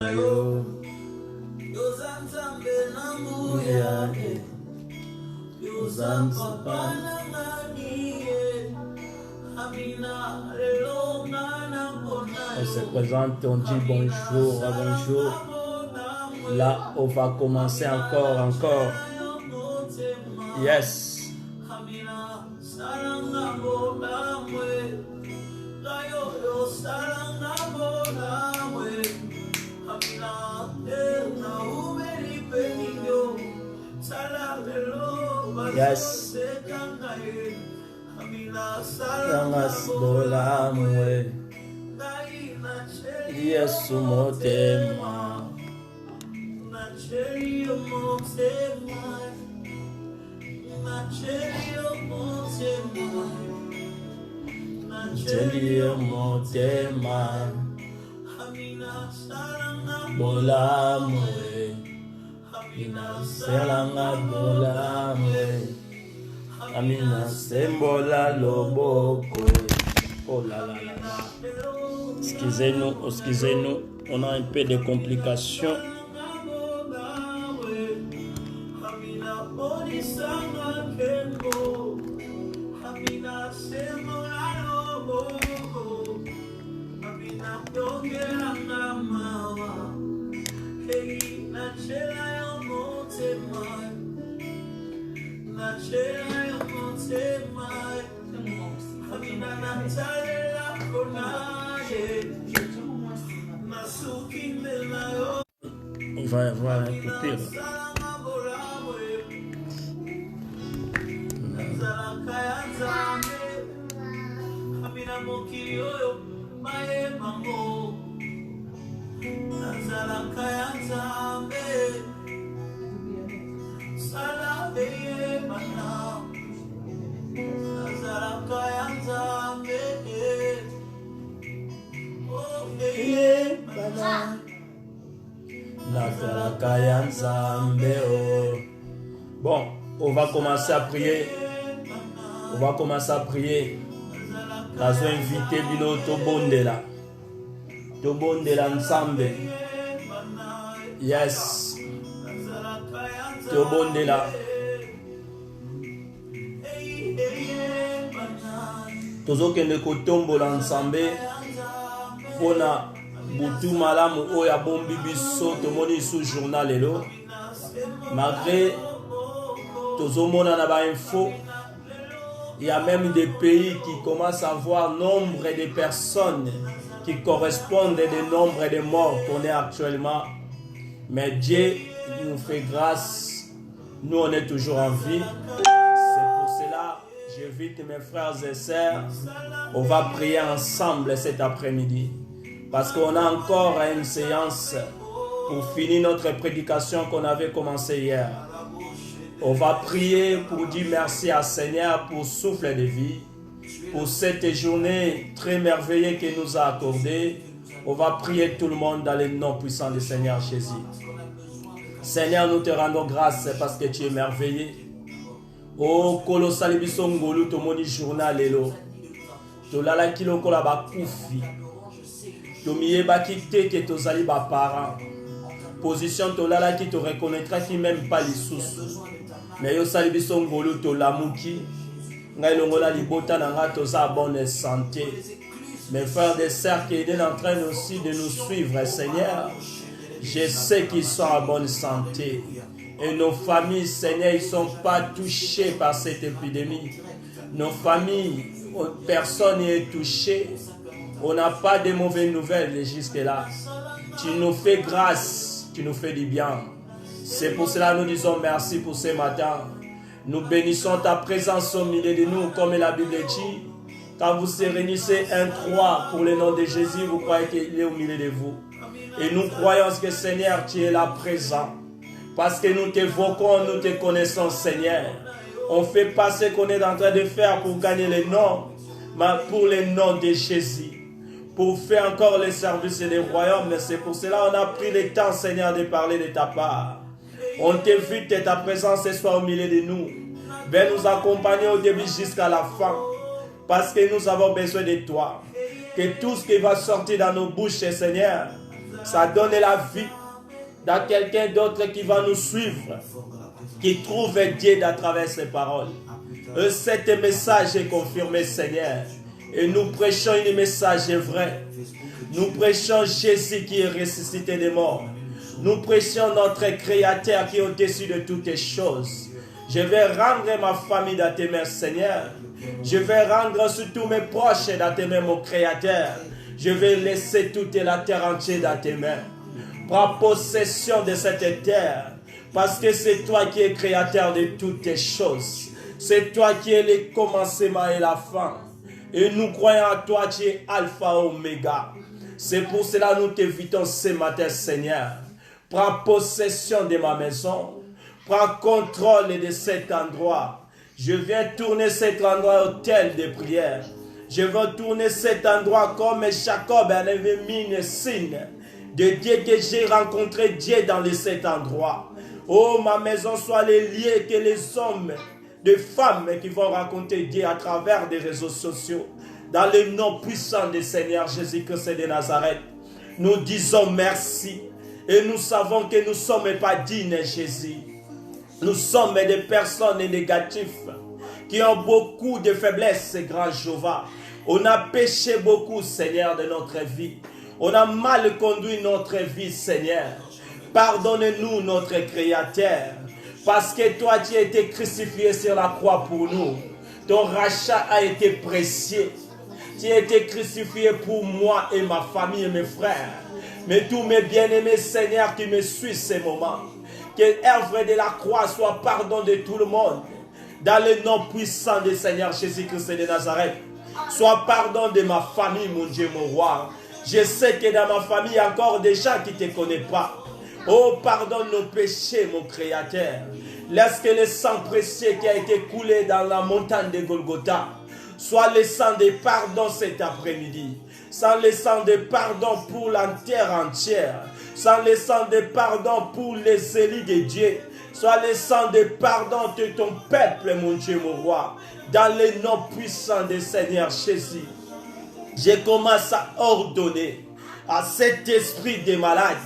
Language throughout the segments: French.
On se présente, on dit bonjour, bonjour. Là, on va commencer encore. Yes. Yes. Yes, motema. Bolamwe. Selanga bolamwe. Amina sembola loboko. Oh là là là là. Excusez-nous, on a un peu de complications. On va avoir un coupure. Bon, on va commencer à prier. Nous avons invité Bino Tobondela ensemble. Yes. Tobondela. Tozokende kotombola ensemble. Pona butu malamu oya bombi biso tomoni sous journal elo. Malgré tozomona na ba info, il y a même des pays qui commencent à voir nombre de personnes qui correspondent des nombres de morts qu'on est actuellement. Mais Dieu nous fait grâce. Nous, on est toujours en vie. C'est pour cela, j'invite mes frères et sœurs. On va prier ensemble cet après-midi. Parce qu'on a encore une séance pour finir notre prédication qu'on avait commencé hier. On va prier pour dire merci à Seigneur pour souffle de vie, pour cette journée très merveilleuse qu'il nous a accordée. On va prier tout le monde dans le nom puissant du Seigneur Jésus. Seigneur, nous te rendons grâce parce que tu es merveilleux. Oh, colossal bisongolo to moni journal elo. To lala kilo kola ba kufi. To miye ba kite ke to zali ba parent. Position to lala qui te reconnaîtra qui même pas les sous. Mais yo sali bisongolo to lamuki. Ngai longola libota na nga to sa bonne santé. Mes frères et sœurs qui sont en train aussi de nous suivre, Seigneur. Je sais qu'ils sont en bonne santé. Et nos familles, Seigneur, ils ne sont pas touchés par cette épidémie. Nos familles, personne n'est touché. On n'a pas de mauvaises nouvelles jusque-là. Tu nous fais grâce, tu nous fais du bien. C'est pour cela que nous disons merci pour ce matin. Nous bénissons ta présence au milieu de nous, comme la Bible dit. Quand vous se réunissez 1-3 pour le nom de Jésus, vous croyez qu'il est au milieu de vous. Et nous croyons que Seigneur, tu es là présent. Parce que nous t'évoquons, nous te connaissons, Seigneur. On ne fait pas ce qu'on est en train de faire pour gagner le nom, mais pour le nom de Jésus. Pour faire encore les services des royaumes. C'est pour cela qu'on a pris le temps, Seigneur, de parler de ta part. On t'invite que ta présence soit au milieu de nous. Viens nous accompagner au début jusqu'à la fin. Parce que nous avons besoin de toi. Que tout ce qui va sortir dans nos bouches, Seigneur, Ça donne la vie dans quelqu'un d'autre qui va nous suivre, qui trouve Dieu à travers ses paroles. Cet message est confirmé, Seigneur. Et nous prêchons un message vrai. Nous prêchons Jésus qui est ressuscité des morts. Nous prêchons notre Créateur qui est au-dessus de toutes les choses. Je vais rendre ma famille dans tes mains, Seigneur. Je vais rendre surtout mes proches dans tes mains, mon Créateur. Je vais laisser toute la terre entière dans tes mains. Prends possession de cette terre. Parce que c'est toi qui es créateur de toutes les choses. C'est toi qui es le commencement et la fin. Et nous croyons à toi, tu es Alpha Oméga. C'est pour cela que nous t'invitons ce matin, Seigneur. Prends possession de ma maison. Prends contrôle de cet endroit. Je viens tourner cet endroit hôtel de prière. Je veux tourner cet endroit comme Jacob avait mis un signe de Dieu que j'ai rencontré Dieu dans cet endroit. Oh, ma maison soit les lieux que les hommes, des femmes qui vont rencontrer Dieu à travers des réseaux sociaux. Dans le nom puissant du Seigneur Jésus-Christ de Nazareth, nous disons merci. Et nous savons que nous ne sommes pas dignes, Jésus. Nous sommes des personnes négatives qui ont beaucoup de faiblesses, grand Jéhovah. On a péché beaucoup, Seigneur, de notre vie. On a mal conduit notre vie, Seigneur. Pardonne-nous, notre Créateur. Parce que toi, tu as été crucifié sur la croix pour nous. Ton rachat a été précieux. Tu as été crucifié pour moi et ma famille et mes frères. Mais tous mes bien-aimés, Seigneur, qui me suivent ces moments. Que l'œuvre de la croix soit pardon de tout le monde. Dans le nom puissant du Seigneur Jésus-Christ de Nazareth. Sois pardon de ma famille, mon Dieu, mon roi. Je sais que dans ma famille, il y a encore des gens qui ne te connaissent pas. Oh, pardonne nos péchés, mon Créateur. Laisse que le sang précieux qui a été coulé dans la montagne de Golgotha soit le sang de pardon cet après-midi. Sans le sang de pardon pour la terre entière. Sans le sang de pardon pour les élus de Dieu. Soit le sang de pardon de ton peuple, mon Dieu, mon roi. Dans le nom puissant du Seigneur Jésus. Je commence à ordonner à cet esprit de malade,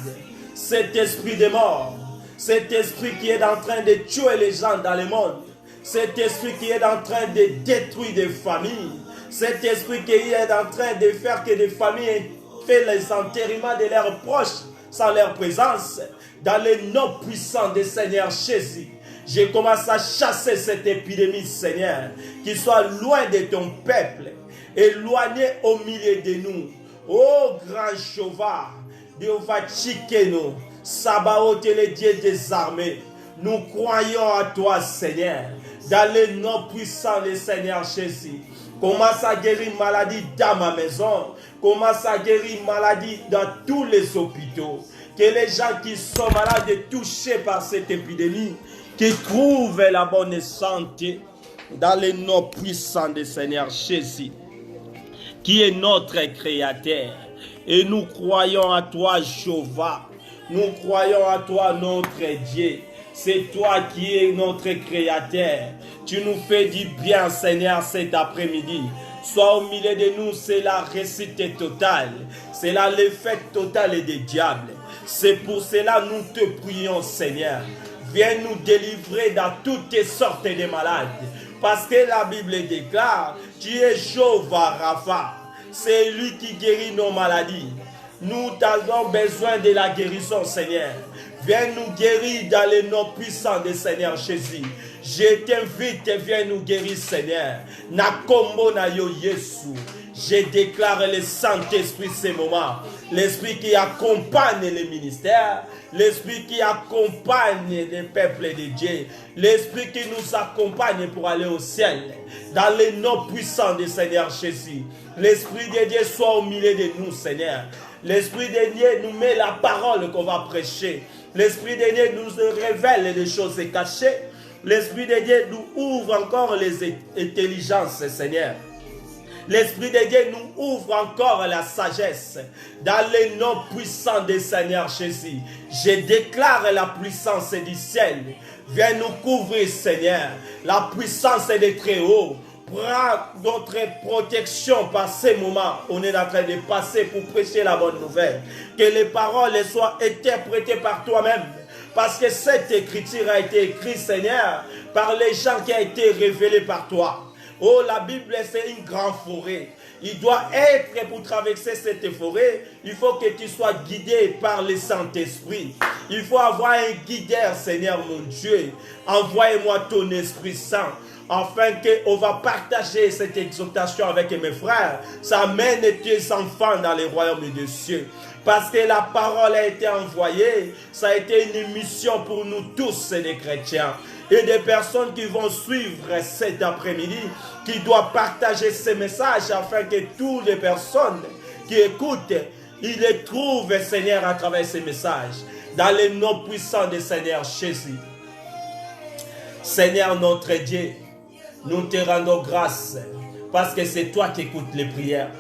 cet esprit de mort, cet esprit qui est en train de tuer les gens dans le monde, cet esprit qui est en train de détruire des familles, cet esprit qui est en train de faire que des familles fassent les enterrements de leurs proches sans leur présence, dans le nom puissant du Seigneur Jésus. Je commence à chasser cette épidémie, Seigneur, qui soit loin de ton peuple, éloigné au milieu de nous. Oh, grand Jéhovah, Dieu va Tchikeno, Sabaoth et le Dieu des armées. Nous croyons à toi, Seigneur, dans le nom puissant du Seigneur Jésus. Commence à guérir maladie dans ma maison. Commence à guérir maladie dans tous les hôpitaux. Que les gens qui sont malades et touchés par cette épidémie, qui trouvent la bonne santé dans le nom puissant du Seigneur Jésus, qui est notre Créateur. Et nous croyons à toi, Jéhovah. Nous croyons à toi, notre Dieu. C'est toi qui es notre Créateur. Tu nous fais du bien, Seigneur, cet après-midi. Sois au milieu de nous, c'est la réussite totale. C'est la défaite totale des diables. C'est pour cela que nous te prions, Seigneur. Viens nous délivrer dans toutes sortes de malades. Parce que la Bible déclare, tu es Jéhovah Rapha. C'est lui qui guérit nos maladies. Nous avons besoin de la guérison, Seigneur. Viens nous guérir dans le nom puissant du Seigneur Jésus. Je t'invite, viens nous guérir, Seigneur. Nakombo na yo Yesu. Je déclare le Saint-Esprit ces moments. L'Esprit qui accompagne les ministères. L'Esprit qui accompagne les peuples de Dieu. L'Esprit qui nous accompagne pour aller au ciel. Dans le nom puissant du Seigneur Jésus. L'Esprit de Dieu soit au milieu de nous, Seigneur. L'Esprit de Dieu nous met la parole qu'on va prêcher. L'Esprit de Dieu nous révèle des choses cachées. L'Esprit de Dieu nous ouvre encore les intelligences, Seigneur. L'Esprit de Dieu nous ouvre encore la sagesse. Dans le nom puissant du Seigneur Jésus, je déclare la puissance du ciel. Viens nous couvrir, Seigneur. La puissance des Très-Hauts prends notre protection par ces moments. On est en train de passer pour prêcher la bonne nouvelle. Que les paroles soient interprétées par toi-même. Parce que cette écriture a été écrite, Seigneur, par les gens qui ont été révélés par toi. Oh, la Bible, c'est une grande forêt. Il doit être, pour traverser cette forêt, il faut que tu sois guidé par le Saint-Esprit. Il faut avoir un guideur, Seigneur mon Dieu. Envoie-moi ton Esprit Saint, afin qu'on va partager cette exhortation avec mes frères. Ça mène tes enfants dans les royaumes des cieux. Parce que la parole a été envoyée, ça a été une mission pour nous tous, les chrétiens. Et des personnes qui vont suivre cet après-midi, qui doivent partager ces messages afin que toutes les personnes qui écoutent, ils les trouvent, Seigneur, à travers ces messages. Dans les noms puissants du Seigneur Jésus. Seigneur notre Dieu, nous te rendons grâce parce que c'est toi qui écoutes les prières.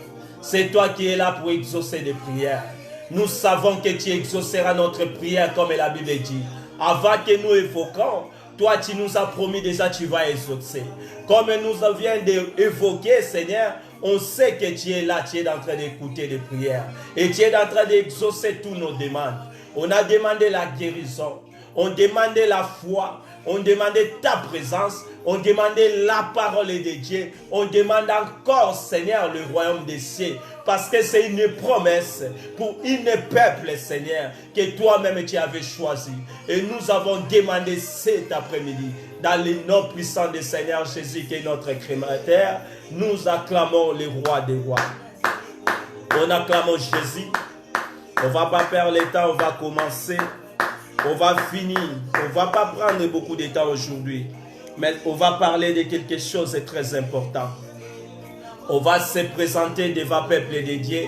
C'est toi qui es là pour exaucer les prières. Nous savons que tu exauceras notre prière comme la Bible dit. Avant que nous évoquons, toi tu nous as promis déjà tu vas exaucer. Comme nous viens d'évoquer, Seigneur, on sait que tu es là, tu es en train d'écouter les prières. Et tu es en train d'exaucer toutes nos demandes. On a demandé la guérison, on demandait la foi, on demandait ta présence, on demandait la parole de Dieu, on demande encore, Seigneur, le royaume des cieux, parce que c'est une promesse pour une peuple, Seigneur, que toi-même tu avais choisi. Et nous avons demandé cet après-midi, dans le nom puissant du Seigneur Jésus, qui est notre créateur, nous acclamons le roi des rois. On acclame Jésus. On ne va pas perdre le temps, on va commencer. On va finir. On ne va pas prendre beaucoup de temps aujourd'hui. Mais on va parler de quelque chose de très important. On va se présenter devant le peuple de Dieu.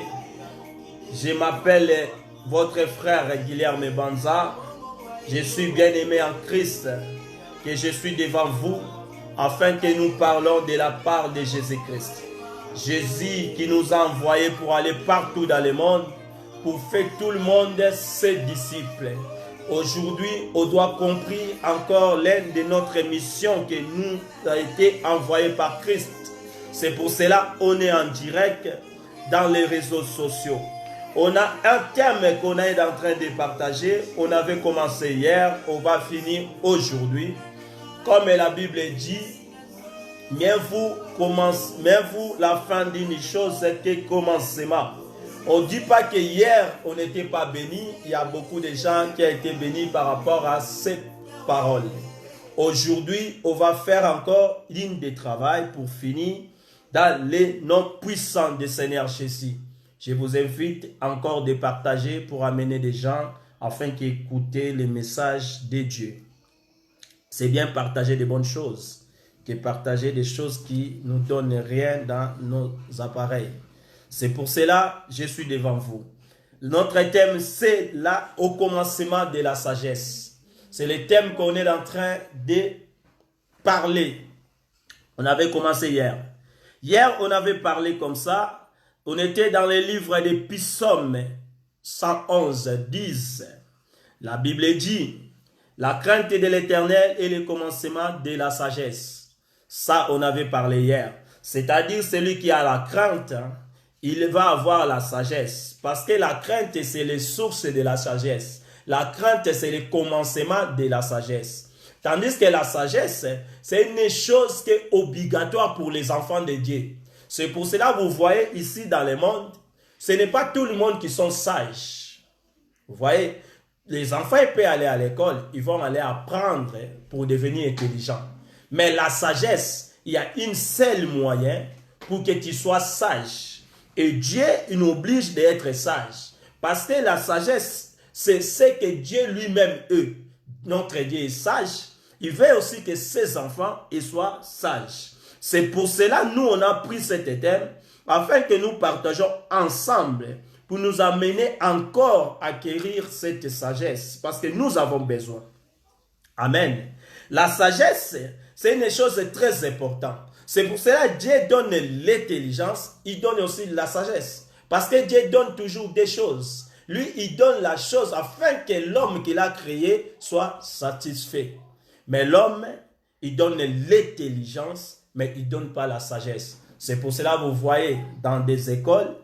Je m'appelle votre frère Guilherme Banza. Je suis bien-aimé en Christ. Que je suis devant vous afin que nous parlons de la part de Jésus-Christ. Jésus qui nous a envoyés pour aller partout dans le monde, pour faire tout le monde ses disciples. Aujourd'hui, on doit comprendre encore l'une de notre mission qui nous a été envoyée par Christ. C'est pour cela qu'on est en direct dans les réseaux sociaux. On a un thème qu'on est en train de partager. On avait commencé hier, on va finir aujourd'hui. Comme la Bible dit, mieux vous la fin d'une chose que commencement. On ne dit pas que hier, on n'était pas béni. Il y a beaucoup de gens qui ont été bénis par rapport à cette parole. Aujourd'hui, on va faire encore ligne de travail pour finir dans les noms puissants du Seigneur Jésus. Je vous invite encore de partager pour amener des gens afin qu'ils écoutent les messages de Dieu. C'est bien partager des bonnes choses que partager des choses qui ne nous donnent rien dans nos appareils. C'est pour cela que je suis devant vous. Notre thème, c'est là au commencement de la sagesse. C'est le thème qu'on est en train de parler. On avait commencé hier. Hier, on avait parlé comme ça. On était dans le livre des Psaumes 111, 10. La Bible dit, la crainte de l'Éternel est le commencement de la sagesse. Ça, on avait parlé hier. C'est-à-dire celui qui a la crainte, il va avoir la sagesse. Parce que la crainte, c'est les sources de la sagesse. La crainte, c'est le commencement de la sagesse. Tandis que la sagesse, c'est une chose qui est obligatoire pour les enfants de Dieu. C'est pour cela que vous voyez ici dans le monde, ce n'est pas tout le monde qui sont sages. Vous voyez, les enfants ils peuvent aller à l'école, ils vont aller apprendre pour devenir intelligents. Mais la sagesse, il y a une seule moyen pour que tu sois sage. Et Dieu, il nous oblige d'être sage. Parce que la sagesse, c'est ce que Dieu lui-même, notre Dieu est sage. Il veut aussi que ses enfants ils soient sages. C'est pour cela nous, on a pris cet thème afin que nous partageons ensemble pour nous amener encore à acquérir cette sagesse. Parce que nous avons besoin. Amen. La sagesse, c'est une chose très importante. C'est pour cela que Dieu donne l'intelligence, il donne aussi la sagesse. Parce que Dieu donne toujours des choses. Lui, il donne la chose afin que l'homme qu'il a créé soit satisfait. Mais l'homme, il donne l'intelligence mais ils ne donnent pas la sagesse. C'est pour cela que vous voyez dans des écoles,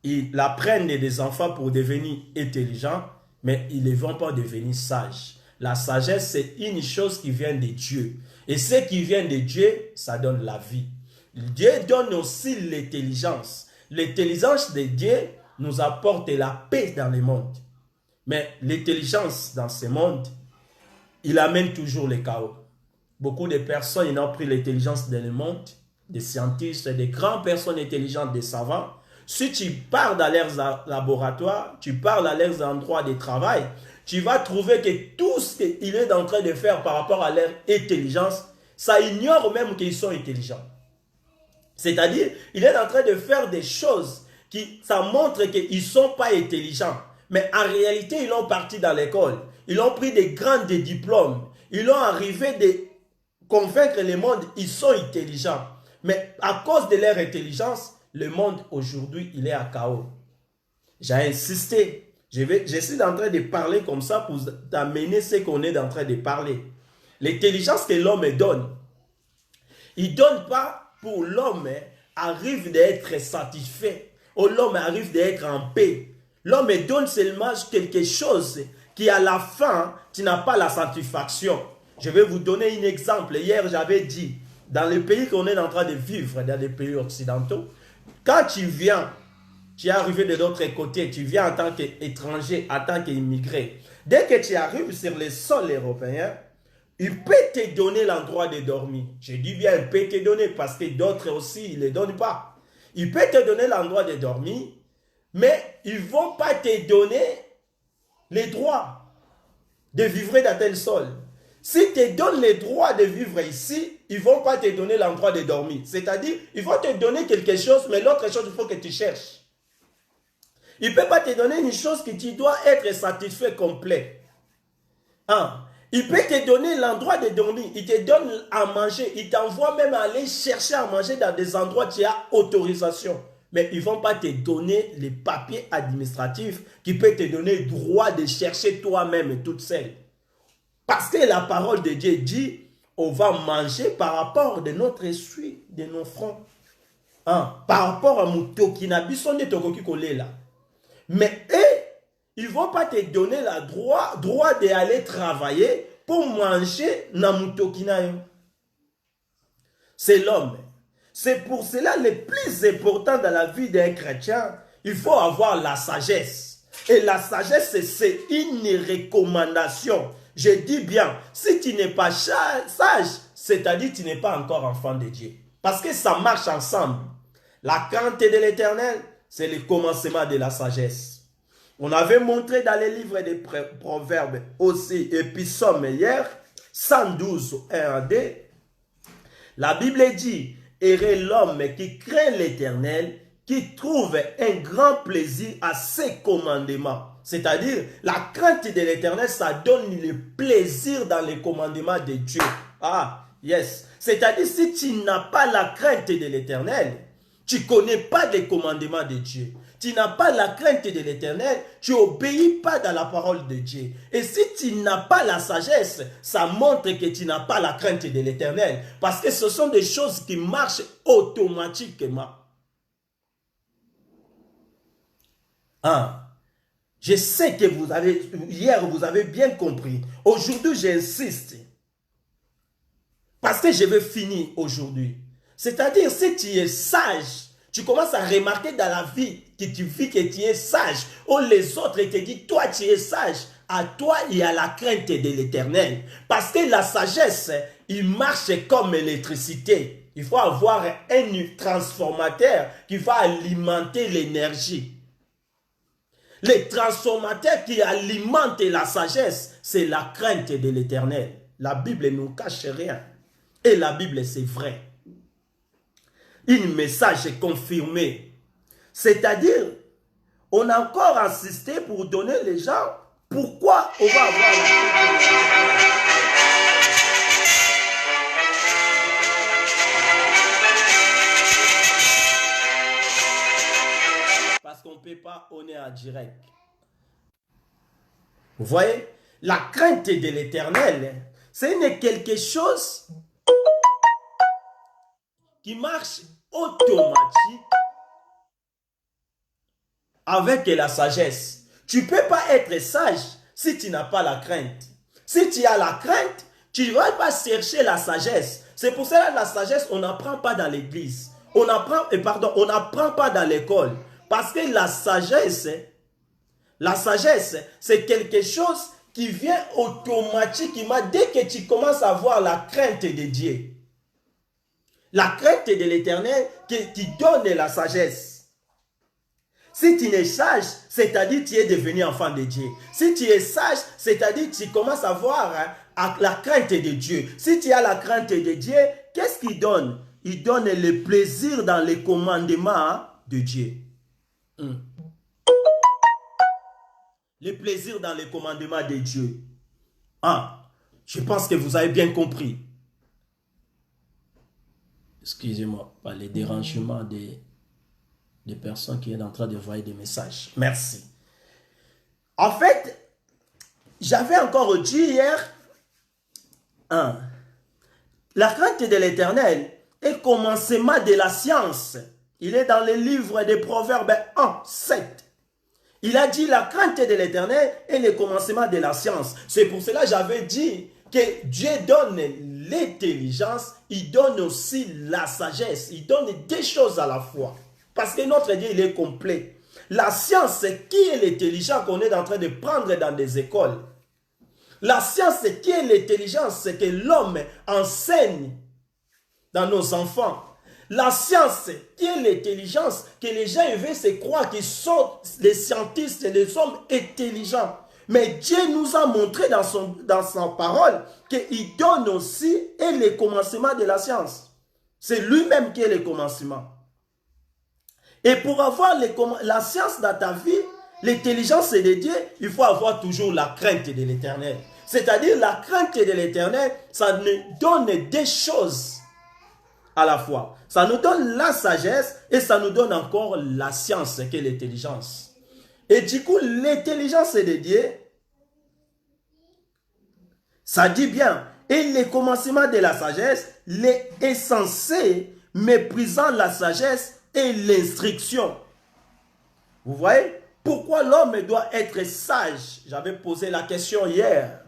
ils apprennent des enfants pour devenir intelligents, mais ils ne vont pas devenir sages. La sagesse, c'est une chose qui vient de Dieu. Et ce qui vient de Dieu, ça donne la vie. Dieu donne aussi l'intelligence. L'intelligence de Dieu nous apporte la paix dans le monde. Mais l'intelligence dans ce monde, il amène toujours le chaos. Beaucoup de personnes, ils ont pris l'intelligence dans le monde, des scientifiques, des grandes personnes intelligentes, des savants. Si tu pars dans leurs laboratoires, tu pars dans leurs endroits de travail, tu vas trouver que tout ce qu'il est en train de faire par rapport à leur intelligence, ça ignore même qu'ils sont intelligents. C'est-à-dire, il est en train de faire des choses qui, ça montre qu'ils ne sont pas intelligents. Mais en réalité, ils ont parti dans l'école. Ils ont pris des grands diplômes. Ils ont arrivé de convaincre le monde, ils sont intelligents. Mais à cause de leur intelligence, le monde aujourd'hui, il est à chaos. J'ai insisté. Je suis en train de parler comme ça pour t'amener ce qu'on est en train de parler. L'intelligence que l'homme donne, il ne donne pas pour l'homme arrive d'être satisfait. Ou l'homme arrive d'être en paix. L'homme donne seulement quelque chose qui à la fin, tu n'as pas la satisfaction. Je vais vous donner un exemple. Hier, j'avais dit, dans les pays qu'on est en train de vivre, dans les pays occidentaux, quand tu viens, tu es arrivé de l'autre côté, tu viens en tant qu'étranger, en tant qu'immigré. Dès que tu arrives sur le sol européen, il peut te donner l'endroit de dormir. Je dis bien, il peut te donner parce que d'autres aussi, ils ne le donnent pas. Il peut te donner l'endroit de dormir, mais ils ne vont pas te donner les droits de vivre dans tel sol. S'ils te donnent les droits de vivre ici, ils ne vont pas te donner l'endroit de dormir. C'est-à-dire, ils vont te donner quelque chose, mais l'autre chose, il faut que tu cherches. Il ne peut pas te donner une chose que tu dois être satisfait complet. Hein? Il peut te donner l'endroit de dormir, il te donne à manger, il t'envoie même à aller chercher à manger dans des endroits où tu as autorisation. Mais ils ne vont pas te donner les papiers administratifs qui peuvent te donner le droit de chercher toi-même toute seule. Parce que la parole de Dieu dit, on va manger par rapport de notre essuie, de nos fronts. Hein? Par rapport à Moutokina, bisonde tokoki kolela. Mais eux, ils ne vont pas te donner le droit d'aller travailler pour manger na Moutokina. C'est l'homme. C'est pour cela le plus important dans la vie d'un chrétien, il faut avoir la sagesse. Et la sagesse, c'est une recommandation. Je dis bien, si tu n'es pas sage, c'est-à-dire que tu n'es pas encore enfant de Dieu. Parce que ça marche ensemble. La crainte de l'Éternel, c'est le commencement de la sagesse. On avait montré dans les livres des proverbes aussi, et puis Somme hier, 112, 1 à 2, la Bible dit, heureux l'homme qui craint l'Éternel, qui trouve un grand plaisir à ses commandements. C'est-à-dire, la crainte de l'Éternel, ça donne le plaisir dans les commandements de Dieu. Ah, yes. C'est-à-dire, si tu n'as pas la crainte de l'Éternel, tu ne connais pas les commandements de Dieu. Tu n'as pas la crainte de l'Éternel, tu n'obéis pas dans la parole de Dieu. Et si tu n'as pas la sagesse, ça montre que tu n'as pas la crainte de l'Éternel. Parce que ce sont des choses qui marchent automatiquement. Ah. Je sais que hier vous avez bien compris. Aujourd'hui, j'insiste. Parce que je veux finir aujourd'hui. C'est-à-dire, si tu es sage, tu commences à remarquer dans la vie que tu vis que tu es sage. Ou les autres te disent, toi tu es sage. À toi, il y a la crainte de l'Éternel. Parce que la sagesse, il marche comme l'électricité. Il faut avoir un transformateur qui va alimenter l'énergie. Les transformateurs qui alimentent la sagesse, c'est la crainte de l'Éternel. La Bible ne nous cache rien. Et la Bible, c'est vrai. Un message confirmé. C'est-à-dire, on a encore insisté pour donner les gens pourquoi on va avoir la crainte de l'Éternel. Parce qu'on ne peut pas, on est en direct. Vous voyez, la crainte de l'Éternel, c'est quelque chose qui marche automatique avec la sagesse. Tu ne peux pas être sage si tu n'as pas la crainte. Si tu as la crainte, tu ne vas pas chercher la sagesse. C'est pour cela que la sagesse, on n'apprend pas dans l'église. On n'apprend pas dans l'école. Parce que la sagesse, c'est quelque chose qui vient automatiquement dès que tu commences à avoir la crainte de Dieu. La crainte de l'Éternel qui donne la sagesse. Si tu es sage, c'est-à-dire tu es devenu enfant de Dieu. Si tu es sage, c'est-à-dire tu commences à avoir la crainte de Dieu. Si tu as la crainte de Dieu, qu'est-ce qu'il donne? Il donne le plaisir dans les commandements de Dieu. Le plaisir dans les commandements de Dieu. Je pense que vous avez bien compris. Excusez-moi, pas les dérangements des personnes qui sont en train de envoyer des messages. Merci. En fait, j'avais encore dit hier, la crainte de l'Éternel est commencement de la science. Il est dans le livre des Proverbes 1, 7. Il a dit la crainte de l'Éternel est le commencement de la science. C'est pour cela que j'avais dit que Dieu donne l'intelligence, il donne aussi la sagesse, il donne deux choses à la fois. Parce que notre Dieu, il est complet. La science, c'est qui est l'intelligence qu'on est en train de prendre dans des écoles. La science, c'est qui est l'intelligence, c'est que l'homme enseigne dans nos enfants. La science, c'est qui est l'intelligence, que les gens veulent se croire qu'ils sont des scientistes et des hommes intelligents. Mais Dieu nous a montré dans sa parole qu'il donne aussi le commencement de la science. C'est lui-même qui est le commencement. Et pour avoir la science dans ta vie, l'intelligence de Dieu, il faut avoir toujours la crainte de l'Éternel. C'est-à-dire la crainte de l'Éternel, ça nous donne des choses à la fois. Ça nous donne la sagesse et ça nous donne encore la science qui est l'intelligence. Et du coup, l'intelligence de Dieu, ça dit bien, et le commencement de la sagesse, est censé méprisant la sagesse et l'instruction. Vous voyez? Pourquoi l'homme doit être sage? J'avais posé la question hier.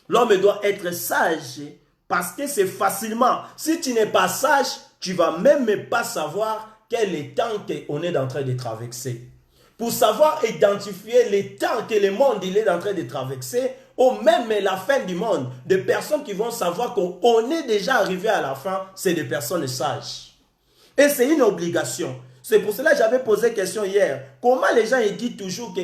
L'homme doit être sage parce que c'est facilement. Si tu n'es pas sage, tu ne vas même pas savoir quel est le temps qu'on est en train de traverser. Pour savoir identifier les temps que le monde il est en train de traverser, ou même la fin du monde, des personnes qui vont savoir qu'on est déjà arrivé à la fin, c'est des personnes sages. Et c'est une obligation. C'est pour cela que j'avais posé question hier. Comment les gens ils disent toujours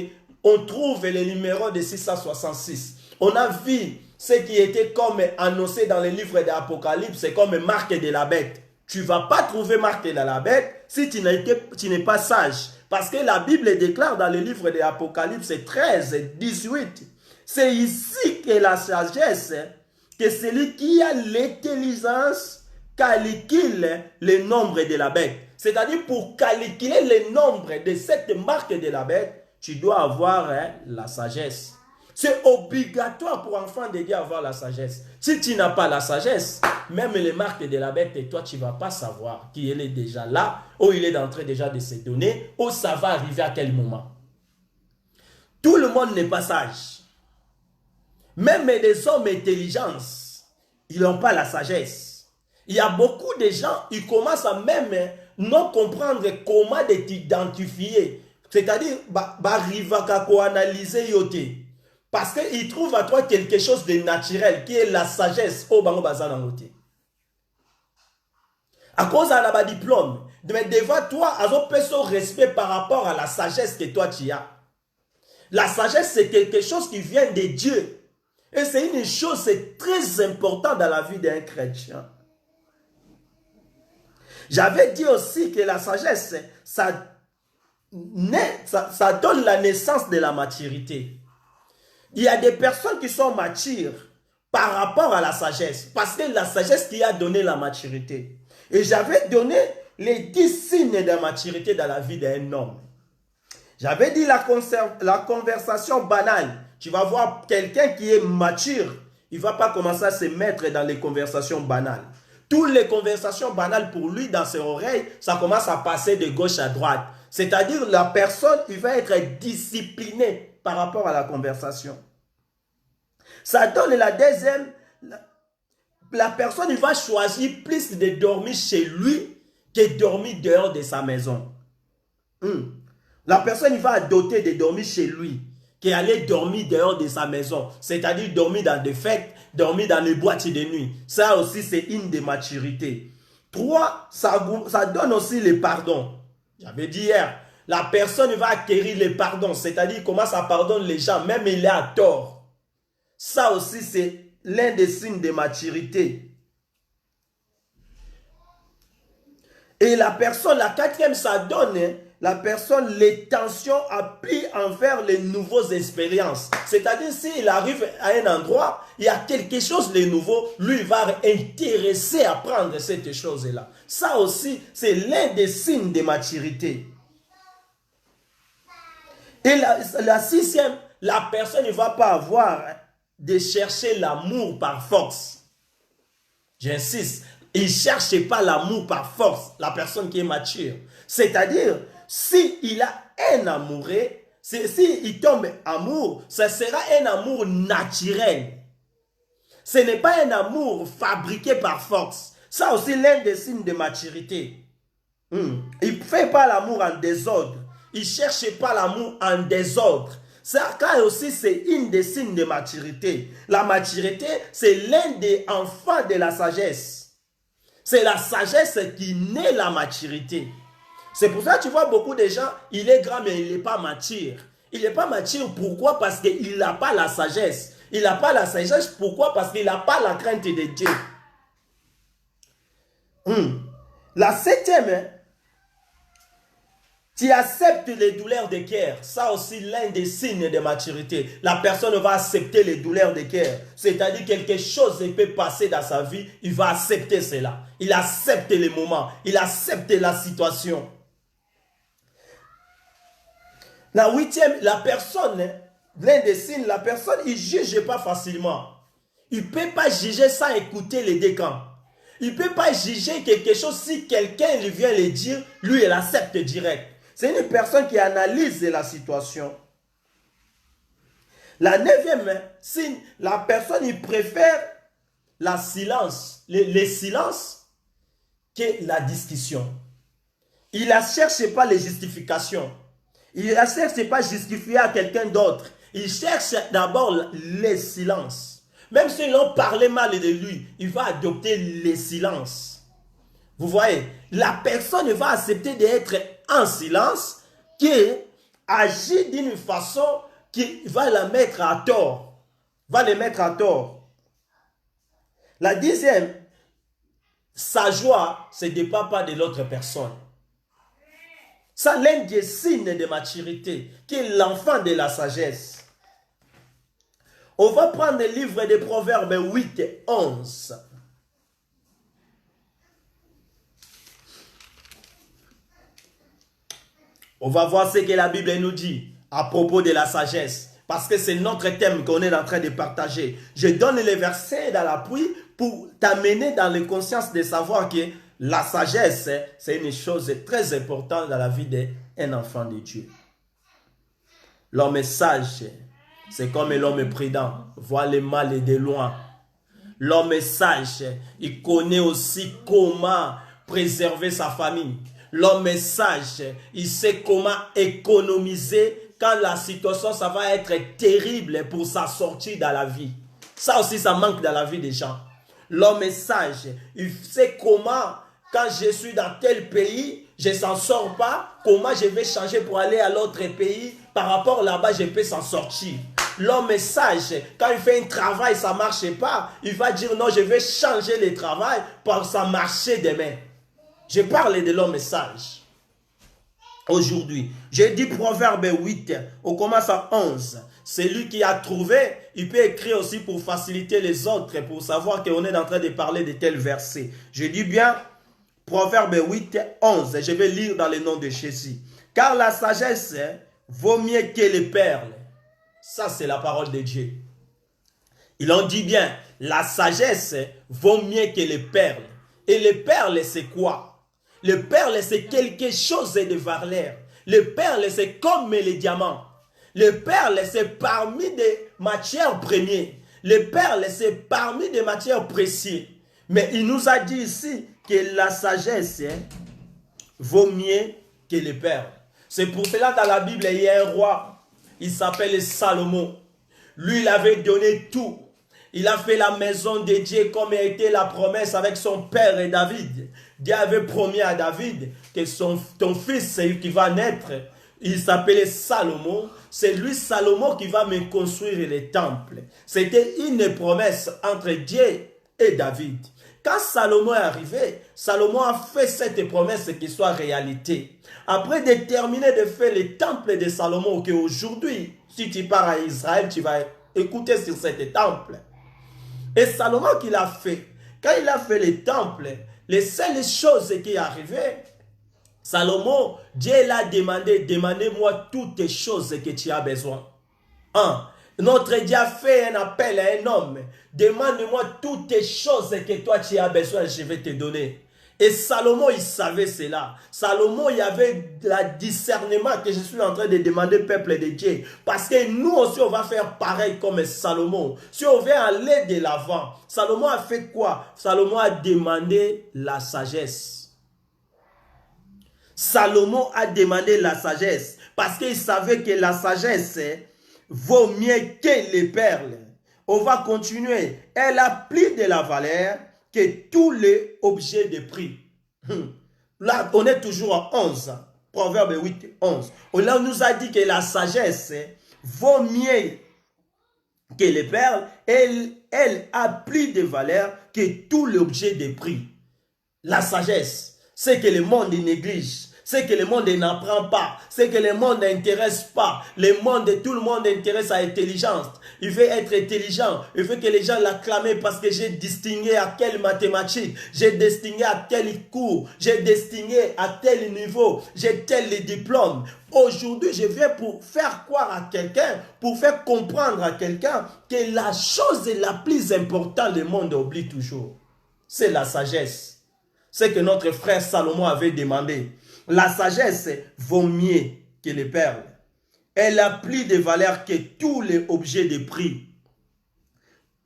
qu'on trouve les numéros de 666. On a vu ce qui était comme annoncé dans le livre de l'Apocalypse, c'est comme marque de la bête. Tu ne vas pas trouver marque de la bête si tu n'es pas sage. Parce que la Bible déclare dans le livre de l'Apocalypse 13, 18. C'est ici que la sagesse, que celui qui a l'intelligence calcule le nombre de la bête. C'est-à-dire pour calculer le nombre de cette marque de la bête, tu dois avoir la sagesse. C'est obligatoire pour enfant de Dieu d'avoir la sagesse. Si tu n'as pas la sagesse, même les marques de la bête, et toi, tu ne vas pas savoir qu'il est déjà là, ou il est en train déjà de se donner, ou ça va arriver à quel moment. Tout le monde n'est pas sage. Même les hommes intelligents, ils n'ont pas la sagesse. Il y a beaucoup de gens, ils commencent à même non comprendre comment t'identifier. C'est-à-dire, arriver à analyser yoté. Parce qu'ils trouvent à toi quelque chose de naturel, qui est la sagesse au bango bazana yoté. À cause de la diplôme, mais devant toi, à un respect par rapport à la sagesse que toi tu as. La sagesse, c'est quelque chose qui vient de Dieu. Et c'est une chose, c'est très important dans la vie d'un chrétien. J'avais dit aussi que la sagesse, ça donne la naissance de la maturité. Il y a des personnes qui sont matures par rapport à la sagesse. Parce que la sagesse qui a donné la maturité. Et j'avais donné les 10 signes de maturité dans la vie d'un homme. J'avais dit la conversation banale. Tu vas voir quelqu'un qui est mature. Il ne va pas commencer à se mettre dans les conversations banales. Toutes les conversations banales pour lui dans ses oreilles, ça commence à passer de gauche à droite. C'est-à-dire la personne, il va être discipliné par rapport à la conversation. Ça donne la deuxième, la personne, il va choisir plus de dormir chez lui que dormir dehors de sa maison. La personne, il va adopter de dormir chez lui qu'aller dormir dehors de sa maison. C'est-à-dire dormir dans des fêtes, dormir dans les boîtes de nuit. Ça aussi, c'est une des maturités. 3, ça donne aussi le pardon. J'avais dit hier, la personne va acquérir le pardon. C'est-à-dire qu'il commence à pardonner les gens, même il est à tort. Ça aussi, c'est l'un des signes de maturité. Et la personne, la 4e, ça donne, la personne, les tensions appuient envers les nouvelles expériences. C'est-à-dire, s'il arrive à un endroit, il y a quelque chose de nouveau, lui il va intéresser à prendre cette chose-là. Ça aussi, c'est l'un des signes de maturité. Et la 6e, la personne ne va pas avoir de chercher l'amour par force. J'insiste, il ne cherche pas l'amour par force, la personne qui est mature. C'est-à-dire, s'il a un amoureux, s'il tombe amour, ce sera un amour naturel. Ce n'est pas un amour fabriqué par force. Ça aussi, l'un des signes de maturité. Il ne fait pas l'amour en désordre. Il ne cherche pas l'amour en désordre. Ça aussi, c'est une des signes de maturité. La maturité, c'est l'un des enfants de la sagesse. C'est la sagesse qui naît la maturité. C'est pour ça que tu vois beaucoup de gens, il est grand mais il n'est pas mature. Il n'est pas mature, pourquoi? Parce qu'il n'a pas la sagesse. Il n'a pas la sagesse, pourquoi? Parce qu'il n'a pas la crainte de Dieu. La 7e, tu acceptes les douleurs de cœur. Ça aussi, l'un des signes de maturité. La personne va accepter les douleurs de cœur. C'est-à-dire quelque chose peut passer dans sa vie, il va accepter cela. Il accepte les moments, il accepte la situation. La 8e, la personne, l'un des signes, la personne, il ne juge pas facilement. Il ne peut pas juger sans écouter les deux camps. Il ne peut pas juger quelque chose si quelqu'un vient le dire, lui, il accepte direct. C'est une personne qui analyse la situation. La 9e, signe, la personne, il préfère le silence que la discussion. Il ne cherche pas les justifications. Il ne cherche pas à justifier à quelqu'un d'autre. Il cherche d'abord le silence. Même si l'on parlait mal de lui, il va adopter le silence. Vous voyez, la personne va accepter d'être en silence, qui agit d'une façon qui va la mettre à tort. Va les mettre à tort. La 10e, sa joie ne dépend pas de l'autre personne. Ça, l'un des signes de maturité, qui est l'enfant de la sagesse. On va prendre le livre des Proverbes 8 et 11. On va voir ce que la Bible nous dit à propos de la sagesse. Parce que c'est notre thème qu'on est en train de partager. Je donne les versets dans l'appui pour t'amener dans les consciences de savoir que la sagesse, c'est une chose très importante dans la vie d'un enfant de Dieu. L'homme sage, c'est comme l'homme prudent, voit le mal de loin. L'homme sage, il connaît aussi comment préserver sa famille. L'homme sage, il sait comment économiser quand la situation, ça va être terrible pour sa sortie dans la vie. Ça aussi, ça manque dans la vie des gens. L'homme sage, il sait comment, quand je suis dans tel pays, je ne s'en sors pas, comment je vais changer pour aller à l'autre pays, par rapport là-bas, je peux s'en sortir. L'homme sage, quand il fait un travail, ça ne marche pas, il va dire non, je vais changer le travail pour ça marcher demain. Je parle de l'homme sage. Aujourd'hui, j'ai dit Proverbe 8, on commence à 11. Celui qui a trouvé, il peut écrire aussi pour faciliter les autres, pour savoir qu'on est en train de parler de tel verset. Je dis bien Proverbe 8, 11. Je vais lire dans le nom de Jésus. Car la sagesse vaut mieux que les perles. Ça, c'est la parole de Dieu. Il en dit bien, la sagesse vaut mieux que les perles. Et les perles, c'est quoi? Les perles, c'est quelque chose de valeur. Les perles, c'est comme les diamants. Les perles, c'est parmi des matières premières. Les perles, c'est parmi des matières précieuses. Mais il nous a dit ici que la sagesse vaut mieux que les perles. C'est pour cela dans la Bible, il y a un roi, il s'appelle Salomon. Lui, il avait donné tout. Il a fait la maison de Dieu comme a été la promesse avec son père et David. Dieu avait promis à David que ton fils qui va naître, il s'appelait Salomon. C'est lui, Salomon, qui va me construire les temples. C'était une promesse entre Dieu et David. Quand Salomon est arrivé, Salomon a fait cette promesse qui soit réalité. Après de terminer de faire les temples de Salomon, qu'aujourd'hui, si tu pars à Israël, tu vas écouter sur cet temple. Et Salomon qu'il a fait, quand il a fait les temples, les seules choses qui arrivaient, Salomon, Dieu l'a demandé, demandez-moi toutes les choses que tu as besoin. Notre Dieu a fait un appel à un homme, demande-moi toutes les choses que toi tu as besoin, je vais te donner. Et Salomon, il savait cela. Salomon, il y avait le discernement que je suis en train de demander au peuple de Dieu. Parce que nous aussi, on va faire pareil comme Salomon. Si on veut aller de l'avant, Salomon a fait quoi? Salomon a demandé la sagesse. Salomon a demandé la sagesse. Parce qu'il savait que la sagesse vaut mieux que les perles. On va continuer. Elle a plus de la valeur que tous les objets de prix. Là, on est toujours à 11. Proverbe 8, 11. Là, on nous a dit que la sagesse vaut mieux que les perles. Elle a plus de valeur que tous les objets de prix. La sagesse, c'est que le monde néglige. C'est que le monde n'apprend pas. C'est que le monde n'intéresse pas. Tout le monde intéresse à l'intelligence. Il veut être intelligent. Il veut que les gens l'acclament parce que j'ai distingué à quelle mathématique. J'ai distingué à tel cours. J'ai distingué à tel niveau. J'ai tel diplôme. Aujourd'hui, je viens pour faire croire à quelqu'un, pour faire comprendre à quelqu'un que la chose la plus importante, le monde oublie toujours. C'est la sagesse. C'est que notre frère Salomon avait demandé. La sagesse vaut mieux que les perles. Elle a plus de valeur que tous les objets de prix.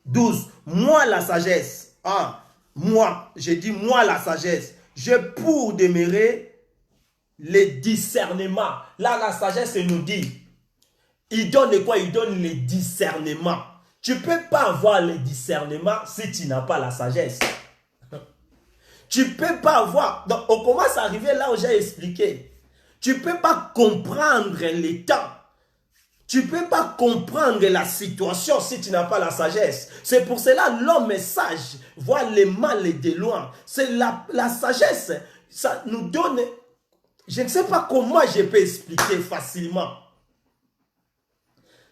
12. Moi la sagesse. Moi, je dis moi la sagesse. J'ai pour demeurer le discernement. Là, la sagesse nous dit. Il donne quoi? Il donne le discernement. Tu ne peux pas avoir le discernement si tu n'as pas la sagesse. Tu ne peux pas avoir. Donc, on commence à arriver là où j'ai expliqué. Tu ne peux pas comprendre les temps. Tu ne peux pas comprendre la situation si tu n'as pas la sagesse. C'est pour cela l'homme sage voit le mal de loin. C'est la sagesse. Ça nous donne. Je ne sais pas comment je peux expliquer facilement.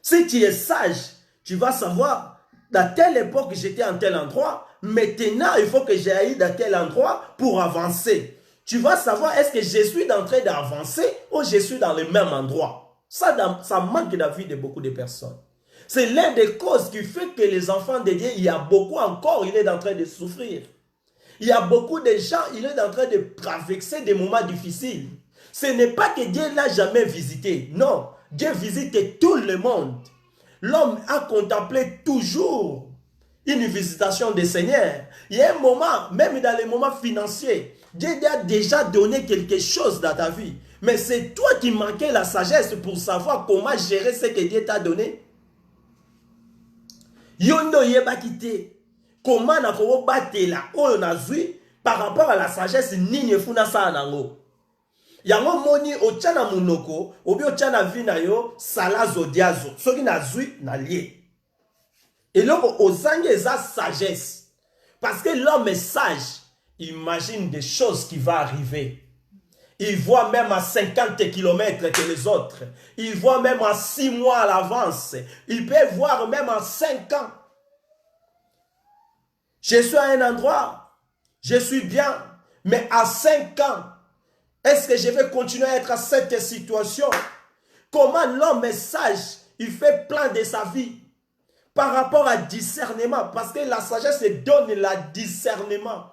Si tu es sage, tu vas savoir, à telle époque j'étais en tel endroit. Maintenant, il faut que j'aille dans tel endroit pour avancer. Tu vas savoir, est-ce que je suis en train d'avancer ou je suis dans le même endroit. Ça manque dans la vie de beaucoup de personnes. C'est l'une des causes qui fait que les enfants de Dieu, il y a beaucoup encore, il est en train de souffrir. Il y a beaucoup de gens, il est en train de traverser des moments difficiles. Ce n'est pas que Dieu n'a jamais visité. Non, Dieu visite tout le monde. L'homme a contemplé toujours une visitation du Seigneur. Il y a un moment, même dans les moments financiers, Dieu t'a déjà donné quelque chose dans ta vie. Mais c'est toi qui manquais la sagesse pour savoir comment gérer ce que Dieu t'a donné. Yondo yeba kite. Comment na ko batela oyo na zui par rapport à la sagesse nini funa sa nango. Yango moni ochana munoko, obi ochana vina yo sala zodiazo. Soki na zui na lié. Et l'homme aux anges a sagesse. Parce que l'homme est sage. Imagine des choses qui vont arriver. Il voit même à 50 km que les autres. Il voit même à 6 mois à l'avance. Il peut voir même à 5 ans. Je suis à un endroit. Je suis bien. Mais à 5 ans, est-ce que je vais continuer à être à cette situation? Comment l'homme est sage? Il fait plein de sa vie. Par rapport à discernement. Parce que la sagesse donne le discernement.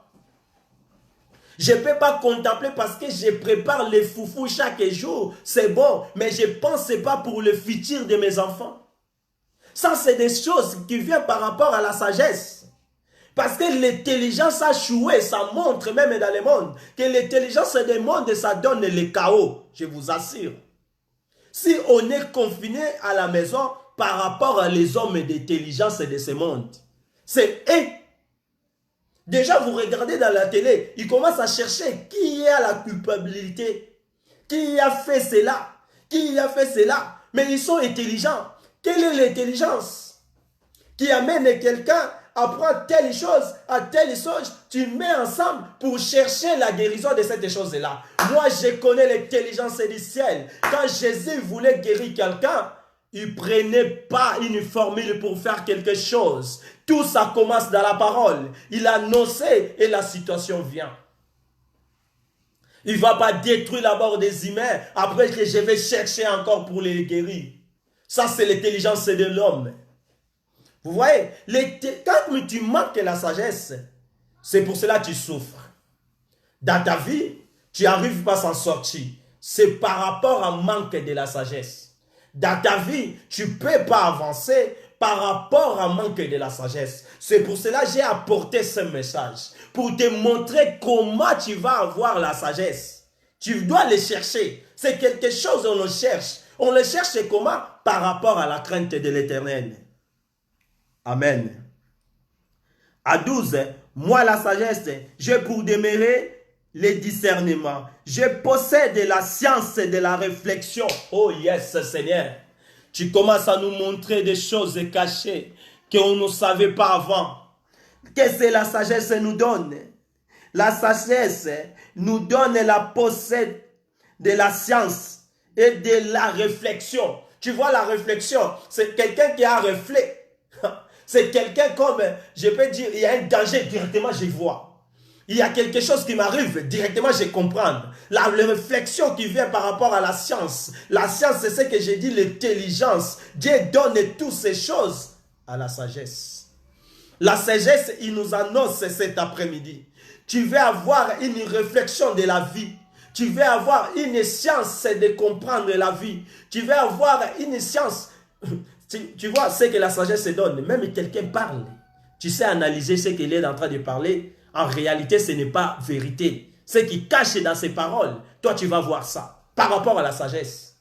Je ne peux pas contempler parce que je prépare les foufous chaque jour. C'est bon, mais je ne pense pas pour le futur de mes enfants. Ça, c'est des choses qui viennent par rapport à la sagesse. Parce que l'intelligence a choué, ça montre même dans le monde que l'intelligence des mondes, ça donne le chaos, je vous assure. Si on est confiné à la maison par rapport à les hommes d'intelligence de ce monde, c'est eux. Déjà, vous regardez dans la télé, ils commencent à chercher qui a la culpabilité, qui a fait cela, qui a fait cela. Mais ils sont intelligents. Quelle est l'intelligence qui amène quelqu'un à prendre telle chose, à telle chose, tu mets ensemble pour chercher la guérison de cette chose-là. Moi, je connais l'intelligence du ciel. Quand Jésus voulait guérir quelqu'un, il ne prenait pas une formule pour faire quelque chose. Tout ça commence dans la parole. Il annonçait et la situation vient. Il ne va pas détruire d'abord des humains après que je vais chercher encore pour les guérir. Ça, c'est l'intelligence de l'homme. Vous voyez, quand tu manques la sagesse, c'est pour cela que tu souffres. Dans ta vie, tu n'arrives pas à s'en sortir. C'est par rapport à manque de la sagesse. Dans ta vie, tu ne peux pas avancer par rapport à manque de la sagesse. C'est pour cela que j'ai apporté ce message. Pour te montrer comment tu vas avoir la sagesse. Tu dois le chercher. C'est quelque chose qu'on le cherche. On le cherche comment? Par rapport à la crainte de l'Éternel. Amen. À 12, moi la sagesse, j'ai pour demeurer le discernement. Je possède la science de la réflexion. Oh yes, Seigneur. Tu commences à nous montrer des choses cachées qu'on ne savait pas avant. Qu'est-ce que la sagesse nous donne? La sagesse nous donne la possède de la science et de la réflexion. Tu vois la réflexion, c'est quelqu'un qui a réfléchi. C'est quelqu'un comme, je peux dire, il y a un danger, directement je vois. Il y a quelque chose qui m'arrive, directement je comprends. La réflexion qui vient par rapport à la science. La science, c'est ce que j'ai dit, l'intelligence. Dieu donne toutes ces choses à la sagesse. La sagesse, il nous annonce cet après-midi. Tu veux avoir une réflexion de la vie. Tu veux avoir une science de comprendre la vie. Tu veux avoir une science. Tu vois ce que la sagesse donne. Même quelqu'un parle. Tu sais analyser ce qu'il est en train de parler. En réalité, ce n'est pas vérité. Ce qui cache dans ses paroles, toi, tu vas voir ça. Par rapport à la sagesse.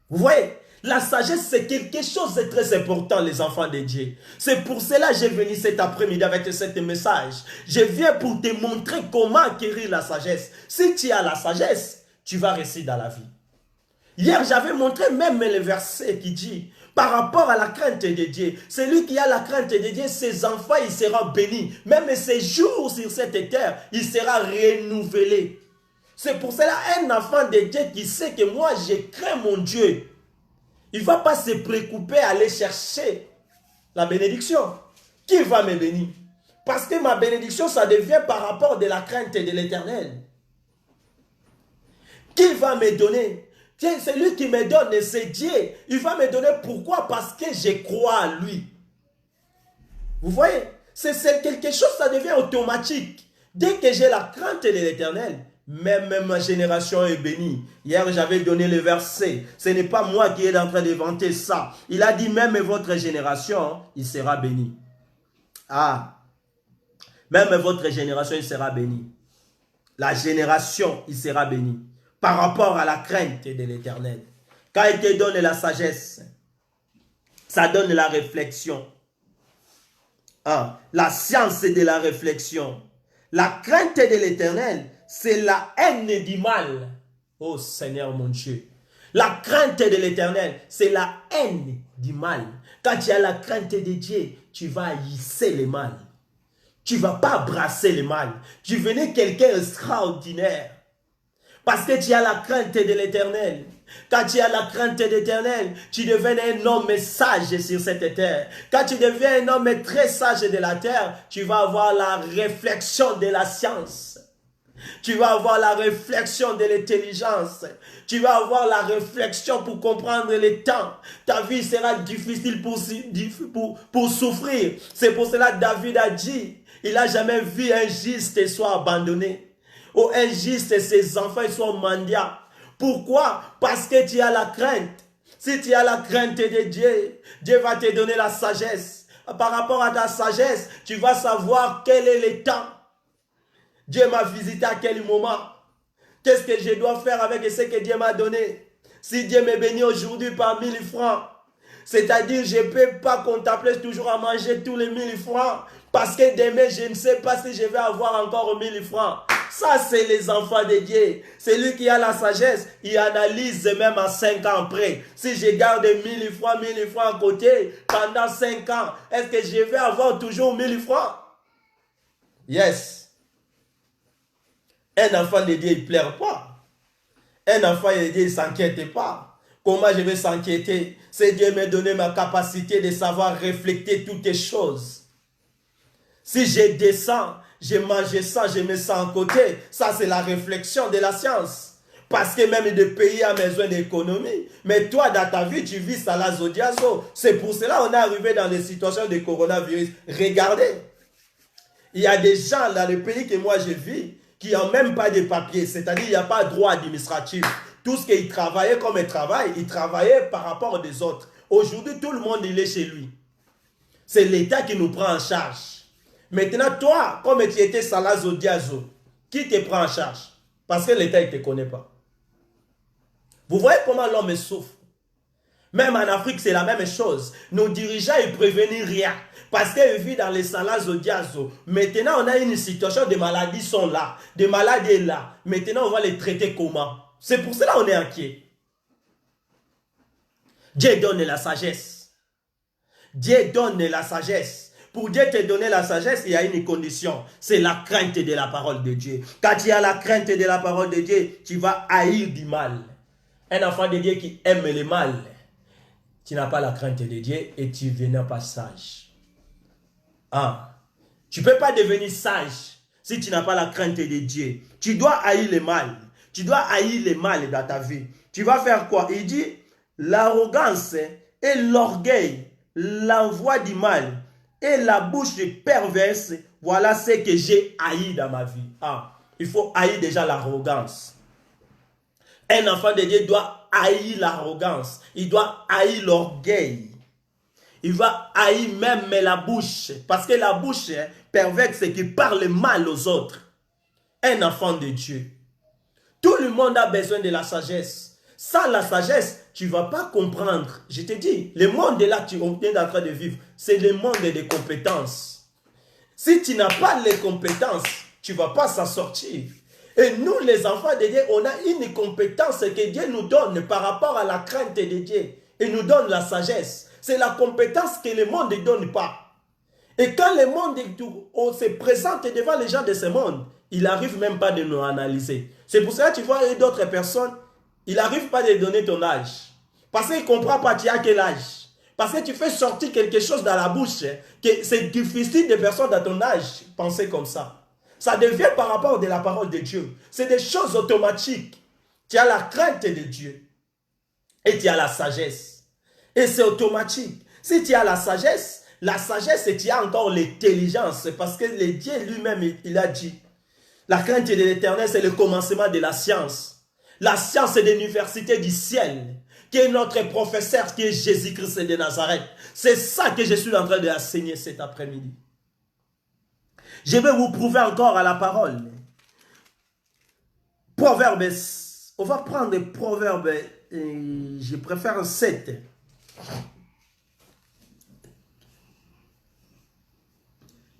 Vous voyez, la sagesse, c'est quelque chose de très important, les enfants de Dieu. C'est pour cela que j'ai venu cet après-midi avec ce message. Je viens pour te montrer comment acquérir la sagesse. Si tu as la sagesse, tu vas rester dans la vie. Hier, j'avais montré même le verset qui dit, par rapport à la crainte de Dieu, celui qui a la crainte de Dieu, ses enfants, il sera béni. Même ses jours sur cette terre, il sera renouvelé. C'est pour cela, un enfant de Dieu qui sait que moi, je crains mon Dieu, il ne va pas se préoccuper à aller chercher la bénédiction. Qui va me bénir? Parce que ma bénédiction, ça devient par rapport de la crainte de l'Éternel. Qui va me donner? C'est lui qui me donne, c'est Dieu. Il va me donner pourquoi? Parce que je crois à lui. Vous voyez? C'est quelque chose, ça devient automatique. Dès que j'ai la crainte de l'Éternel, même ma génération est bénie. Hier, j'avais donné le verset. Ce n'est pas moi qui est en train de vanter ça. Il a dit, même votre génération, il sera béni. Ah, même votre génération, il sera béni. La génération, il sera béni. Par rapport à la crainte de l'Éternel. Quand il te donne la sagesse, ça donne la réflexion. Ah, la science de la réflexion. La crainte de l'Éternel, c'est la haine du mal. Oh Seigneur mon Dieu. La crainte de l'Éternel, c'est la haine du mal. Quand tu as la crainte de Dieu, tu vas haïsser le mal. Tu ne vas pas brasser le mal. Tu deviens quelqu'un d'extraordinaire. Parce que tu as la crainte de l'Éternel. Quand tu as la crainte de l'Éternel, tu deviens un homme sage sur cette terre. Quand tu deviens un homme très sage de la terre, tu vas avoir la réflexion de la science. Tu vas avoir la réflexion de l'intelligence. Tu vas avoir la réflexion pour comprendre les temps. Ta vie sera difficile pour souffrir. C'est pour cela que David a dit, il n'a jamais vu un juste soit abandonné. Ou un juste, ses enfants soient mendiants. Pourquoi? Parce que tu as la crainte. Si tu as la crainte de Dieu, Dieu va te donner la sagesse. Par rapport à ta sagesse, tu vas savoir quel est le temps. Dieu m'a visité à quel moment? Qu'est-ce que je dois faire avec ce que Dieu m'a donné? Si Dieu me bénit aujourd'hui par 1000 francs, c'est-à-dire je ne peux pas contempler toujours à manger tous les 1000 francs parce que demain je ne sais pas si je vais avoir encore 1000 francs. Ça c'est les enfants de Dieu. C'est lui qui a la sagesse. Il analyse même à 5 ans après. Si je garde 1000 francs à côté pendant 5 ans, est-ce que je vais avoir toujours 1000 francs? Yes. Un enfant de Dieu, il ne pleure pas. Un enfant de Dieu, il ne s'inquiète pas. Comment je vais s'inquiéter? C'est Dieu m'a donné ma capacité de savoir refléter toutes les choses. Si je descends, je mange ça, je mets ça en côté. Ça, c'est la réflexion de la science. Parce que même le pays a besoin d'économie. Mais toi, dans ta vie, tu vis ça, la zodiazo. C'est pour cela qu'on est arrivé dans les situations de coronavirus. Regardez. Il y a des gens dans le pays que moi je vis qui n'ont même pas de papiers. C'est-à-dire qu'il n'y a pas de droit administratif. Tout ce qu'ils travaillaient comme ils travaillaient par rapport aux autres. Aujourd'hui, tout le monde il est chez lui. C'est l'État qui nous prend en charge. Maintenant, toi, comme tu étais Salazo Diazo, qui te prend en charge? Parce que l'État ne te connaît pas. Vous voyez comment l'homme souffre? Même en Afrique, c'est la même chose. Nos dirigeants, ils préviennent rien. Parce qu'ils vivent dans les Salazo Diazo. Maintenant, on a une situation, des maladies sont là. Des maladies sont là. Maintenant, on va les traiter comment? C'est pour cela qu'on est inquiet. Dieu donne la sagesse. Dieu donne la sagesse. Pour Dieu te donner la sagesse, il y a une condition. C'est la crainte de la parole de Dieu. Quand tu as la crainte de la parole de Dieu, tu vas haïr du mal. Un enfant de Dieu qui aime le mal, tu n'as pas la crainte de Dieu et tu n'es pas sage. Ah. Tu ne peux pas devenir sage si tu n'as pas la crainte de Dieu. Tu dois haïr le mal. Tu dois haïr le mal dans ta vie. Tu vas faire quoi? Il dit, l'arrogance et l'orgueil, la voix du mal et la bouche perverse, voilà ce que j'ai haï dans ma vie. Ah, il faut haïr déjà l'arrogance. Un enfant de Dieu doit haïr l'arrogance. Il doit haïr l'orgueil. Il va haïr même la bouche. Parce que la bouche perverse, c'est qu'il parle mal aux autres. Un enfant de Dieu. Tout le monde a besoin de la sagesse. Sans la sagesse, tu ne vas pas comprendre. Je te dis, le monde là que tu es en train de vivre, c'est le monde des compétences. Si tu n'as pas les compétences, tu ne vas pas s'en sortir. Et nous, les enfants de Dieu, on a une compétence que Dieu nous donne par rapport à la crainte de Dieu. Il nous donne la sagesse. C'est la compétence que le monde ne donne pas. Et quand le monde se présente devant les gens de ce monde, il n'arrive même pas de nous analyser. C'est pour cela que tu vois d'autres personnes, il n'arrive pas de donner ton âge. Parce qu'il ne comprend pas tu as quel âge. Parce que tu fais sortir quelque chose dans la bouche, que c'est difficile de personnes dans ton âge penser comme ça. Ça devient par rapport à la parole de Dieu. C'est des choses automatiques. Tu as la crainte de Dieu. Et tu as la sagesse. Et c'est automatique. Si tu as la sagesse, et tu as encore l'intelligence. Parce que le Dieu lui-même, il a dit, la crainte de l'Éternel, c'est le commencement de la science. La science, c'est l'université du ciel. Qui est notre professeur, qui est Jésus-Christ de Nazareth. C'est ça que je suis en train d'enseigner cet après-midi. Je vais vous prouver encore à la parole. Proverbes, on va prendre Proverbes, je préfère 7.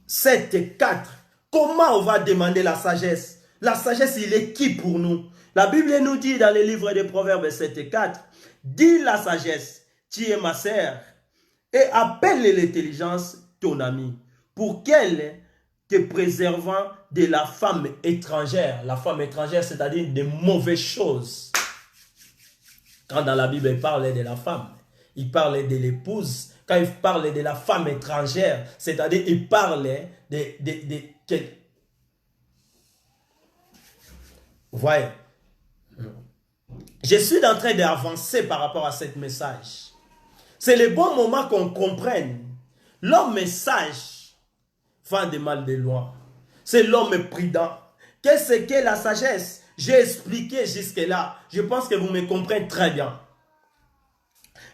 « 7 et 4. Comment on va demander la sagesse? La sagesse, il est qui pour nous? La Bible nous dit dans le livre de Proverbes 7 et 4, « Dis la sagesse, tu es ma sœur, et appelle l'intelligence ton ami, pour qu'elle te préservant de la femme étrangère. » La femme étrangère, c'est-à-dire des mauvaises choses. Quand dans la Bible, il parle de la femme, il parle de l'épouse. Quand il parle de la femme étrangère, c'est-à-dire il parle Vous voyez? Je suis en train d'avancer par rapport à ce message. C'est le bon moment qu'on comprenne. L'homme sage va de mal de loin. C'est l'homme prudent. Qu'est-ce qu'est la sagesse? J'ai expliqué jusque-là. Je pense que vous me comprenez très bien.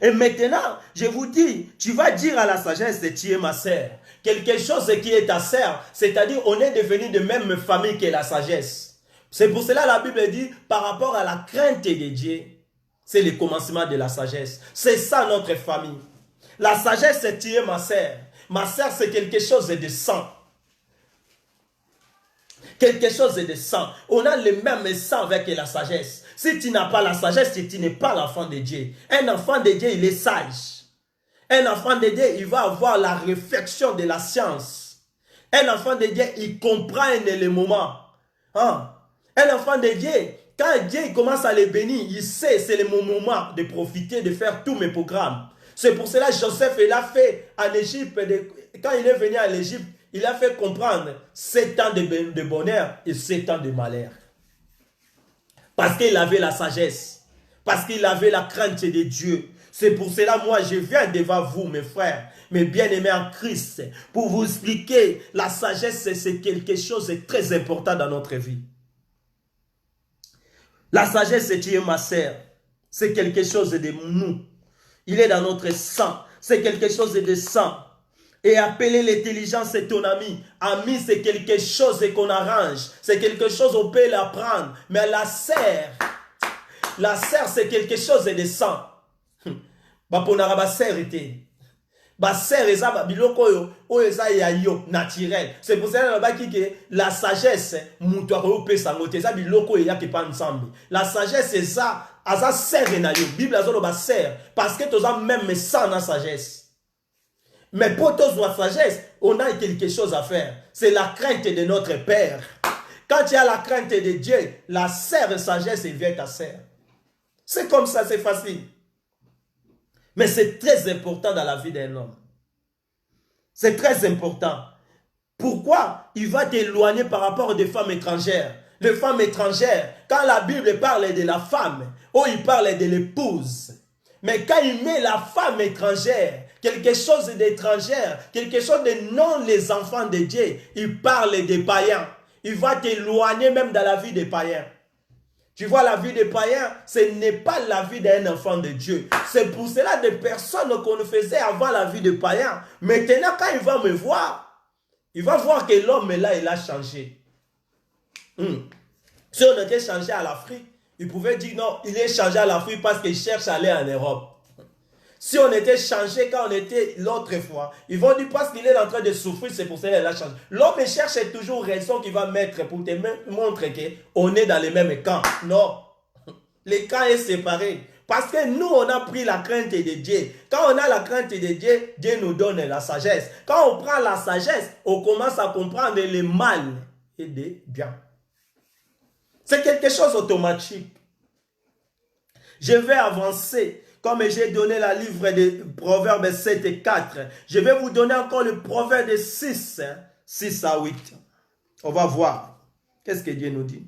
Et maintenant, je vous dis, tu vas dire à la sagesse que tu es ma sœur. Quelque chose qui est ta sœur, c'est-à-dire on est devenu de même famille que la sagesse. C'est pour cela que la Bible dit, par rapport à la crainte de Dieu, c'est le commencement de la sagesse. C'est ça notre famille. La sagesse, c'est tu es ma sœur. Ma sœur, c'est quelque chose de sang. Quelque chose de sang. On a le même sang avec la sagesse. Si tu n'as pas la sagesse, tu n'es pas l'enfant de Dieu. Un enfant de Dieu, il est sage. Un enfant de Dieu, il va avoir la réflexion de la science. Un enfant de Dieu, il comprend le moment. Hein? Un enfant de Dieu, quand Dieu commence à les bénir, il sait c'est le moment de profiter, de faire tous mes programmes. C'est pour cela que Joseph, il a fait en Égypte, quand il est venu à l'Égypte, il a fait comprendre 7 ans de bonheur et 7 ans de malheur. Parce qu'il avait la sagesse. Parce qu'il avait la crainte de Dieu. C'est pour cela, moi, je viens devant vous, mes frères, mes bien-aimés en Christ, pour vous expliquer la sagesse, c'est quelque chose de très important dans notre vie. La sagesse, c'est ma sœur. C'est quelque chose de nous. Il est dans notre sang. C'est quelque chose de sang. Et appeler l'intelligence, c'est ton ami. Ami, c'est quelque chose qu'on arrange. C'est quelque chose qu'on peut l'apprendre. Mais la sœur, c'est quelque chose de sang. Baponara ba sœur était. Ba sœur eza ba biloko oyo eza ya yo naturel. C'est pour ça que la sagesse mutu akope sango te eza biloko ya ke pa ensemble. La sagesse c'est ça, aza sœur na yo. Bible azolo ba sœur parce que toza même sang na sagesse. Mais pour tous la sagesse, on a quelque chose à faire. C'est la crainte de notre Père. Quand tu as la crainte de Dieu, la sœur sagesse devient ta sœur. C'est comme ça, c'est facile. Mais c'est très important dans la vie d'un homme. C'est très important. Pourquoi? Il va t'éloigner par rapport à des femmes étrangères. Les femmes étrangères, quand la Bible parle de la femme, ou il parle de l'épouse. Mais quand il met la femme étrangère, quelque chose d'étrangère, quelque chose de non les enfants de Dieu, il parle des païens. Il va t'éloigner même dans la vie des païens. Tu vois, la vie des païens, ce n'est pas la vie d'un enfant de Dieu. C'est pour cela des personnes qu'on faisait avant la vie des païens. Maintenant, quand il va me voir, il va voir que l'homme là, il a changé. Si on était changé à l'Afrique, il pouvait dire non, il est changé à l'Afrique parce qu'il cherche à aller en Europe. Si on était changé quand on était l'autre fois, ils vont dire parce qu'il est en train de souffrir, c'est pour ça qu'il a changé. L'homme cherche toujours raison qu'il va mettre pour te montrer qu'on est dans les mêmes camps. Non, les camps sont séparés. Parce que nous, on a pris la crainte de Dieu. Quand on a la crainte de Dieu, Dieu nous donne la sagesse. Quand on prend la sagesse, on commence à comprendre le mal et le bien. C'est quelque chose d'automatique. Je vais avancer. Comme j'ai donné la livre de Proverbes 7 et 4, je vais vous donner encore le Proverbe 6, 6 à 8. On va voir. Qu'est-ce que Dieu nous dit?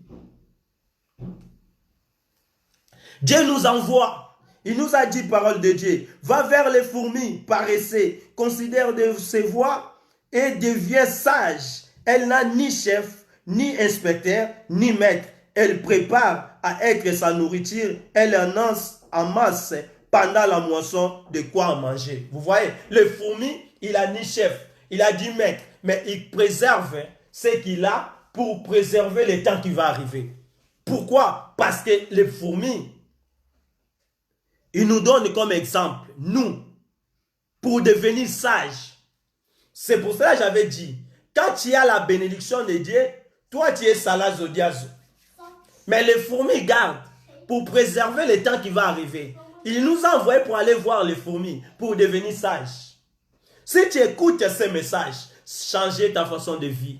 Dieu nous envoie. Il nous a dit, parole de Dieu, va vers les fourmis, paresseux, considère de ses voies et deviens sage. Elle n'a ni chef, ni inspecteur, ni maître. Elle prépare à être sa nourriture. Elle amasse pendant la moisson de quoi manger. Vous voyez, le fourmi, il a ni chef, il a dit maître, mais il préserve ce qu'il a pour préserver le temps qui va arriver. Pourquoi? Parce que les fourmis, il nous donne comme exemple, nous, pour devenir sages. C'est pour cela que j'avais dit, quand tu as la bénédiction de Dieu, toi tu es salazo diazo. Mais les fourmis gardent pour préserver le temps qui va arriver. Il nous a envoyé pour aller voir les fourmis, pour devenir sages. Si tu écoutes ces messages, changer ta façon de vivre.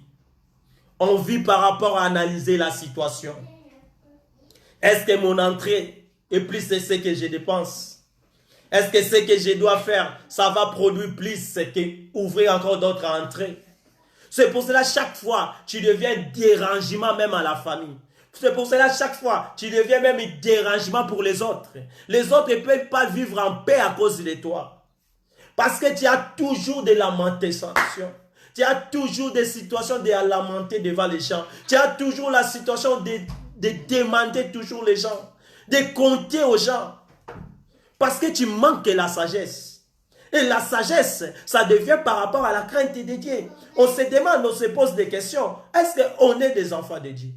On vit par rapport à analyser la situation. Est-ce que mon entrée est plus que ce que je dépense? Est-ce que ce que je dois faire, ça va produire plus qu'ouvrir encore d'autres entrées? C'est pour cela chaque fois, tu deviens dérangement même à la famille. C'est pour cela, chaque fois, tu deviens même un dérangement pour les autres. Les autres ne peuvent pas vivre en paix à cause de toi. Parce que tu as toujours des lamentations. Tu as toujours des situations de lamenter devant les gens. Tu as toujours la situation de demander toujours les gens. De compter aux gens. Parce que tu manques la sagesse. Et la sagesse, ça devient par rapport à la crainte de Dieu. On se demande, on se pose des questions. Est-ce qu'on est des enfants de Dieu?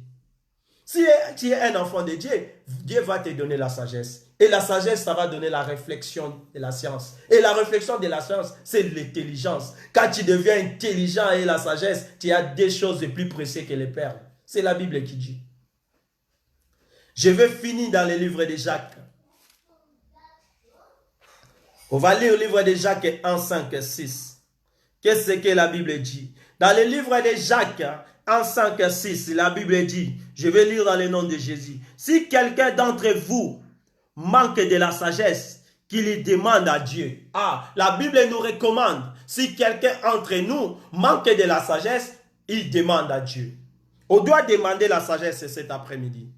Si tu es un enfant de Dieu, Dieu va te donner la sagesse. Et la sagesse, ça va donner la réflexion de la science. Et la réflexion de la science, c'est l'intelligence. Quand tu deviens intelligent et la sagesse, tu as des choses de plus précieuses que les perles. C'est la Bible qui dit. Je vais finir dans le livre de Jacques. On va lire le livre de Jacques 1, 5, 6. Qu'est-ce que la Bible dit? Dans le livre de Jacques 1, 5, 6, la Bible dit, je vais lire dans le nom de Jésus. Si quelqu'un d'entre vous manque de la sagesse, qu'il demande à Dieu. Ah, la Bible nous recommande, si quelqu'un d'entre nous manque de la sagesse, il demande à Dieu. On doit demander la sagesse cet après-midi.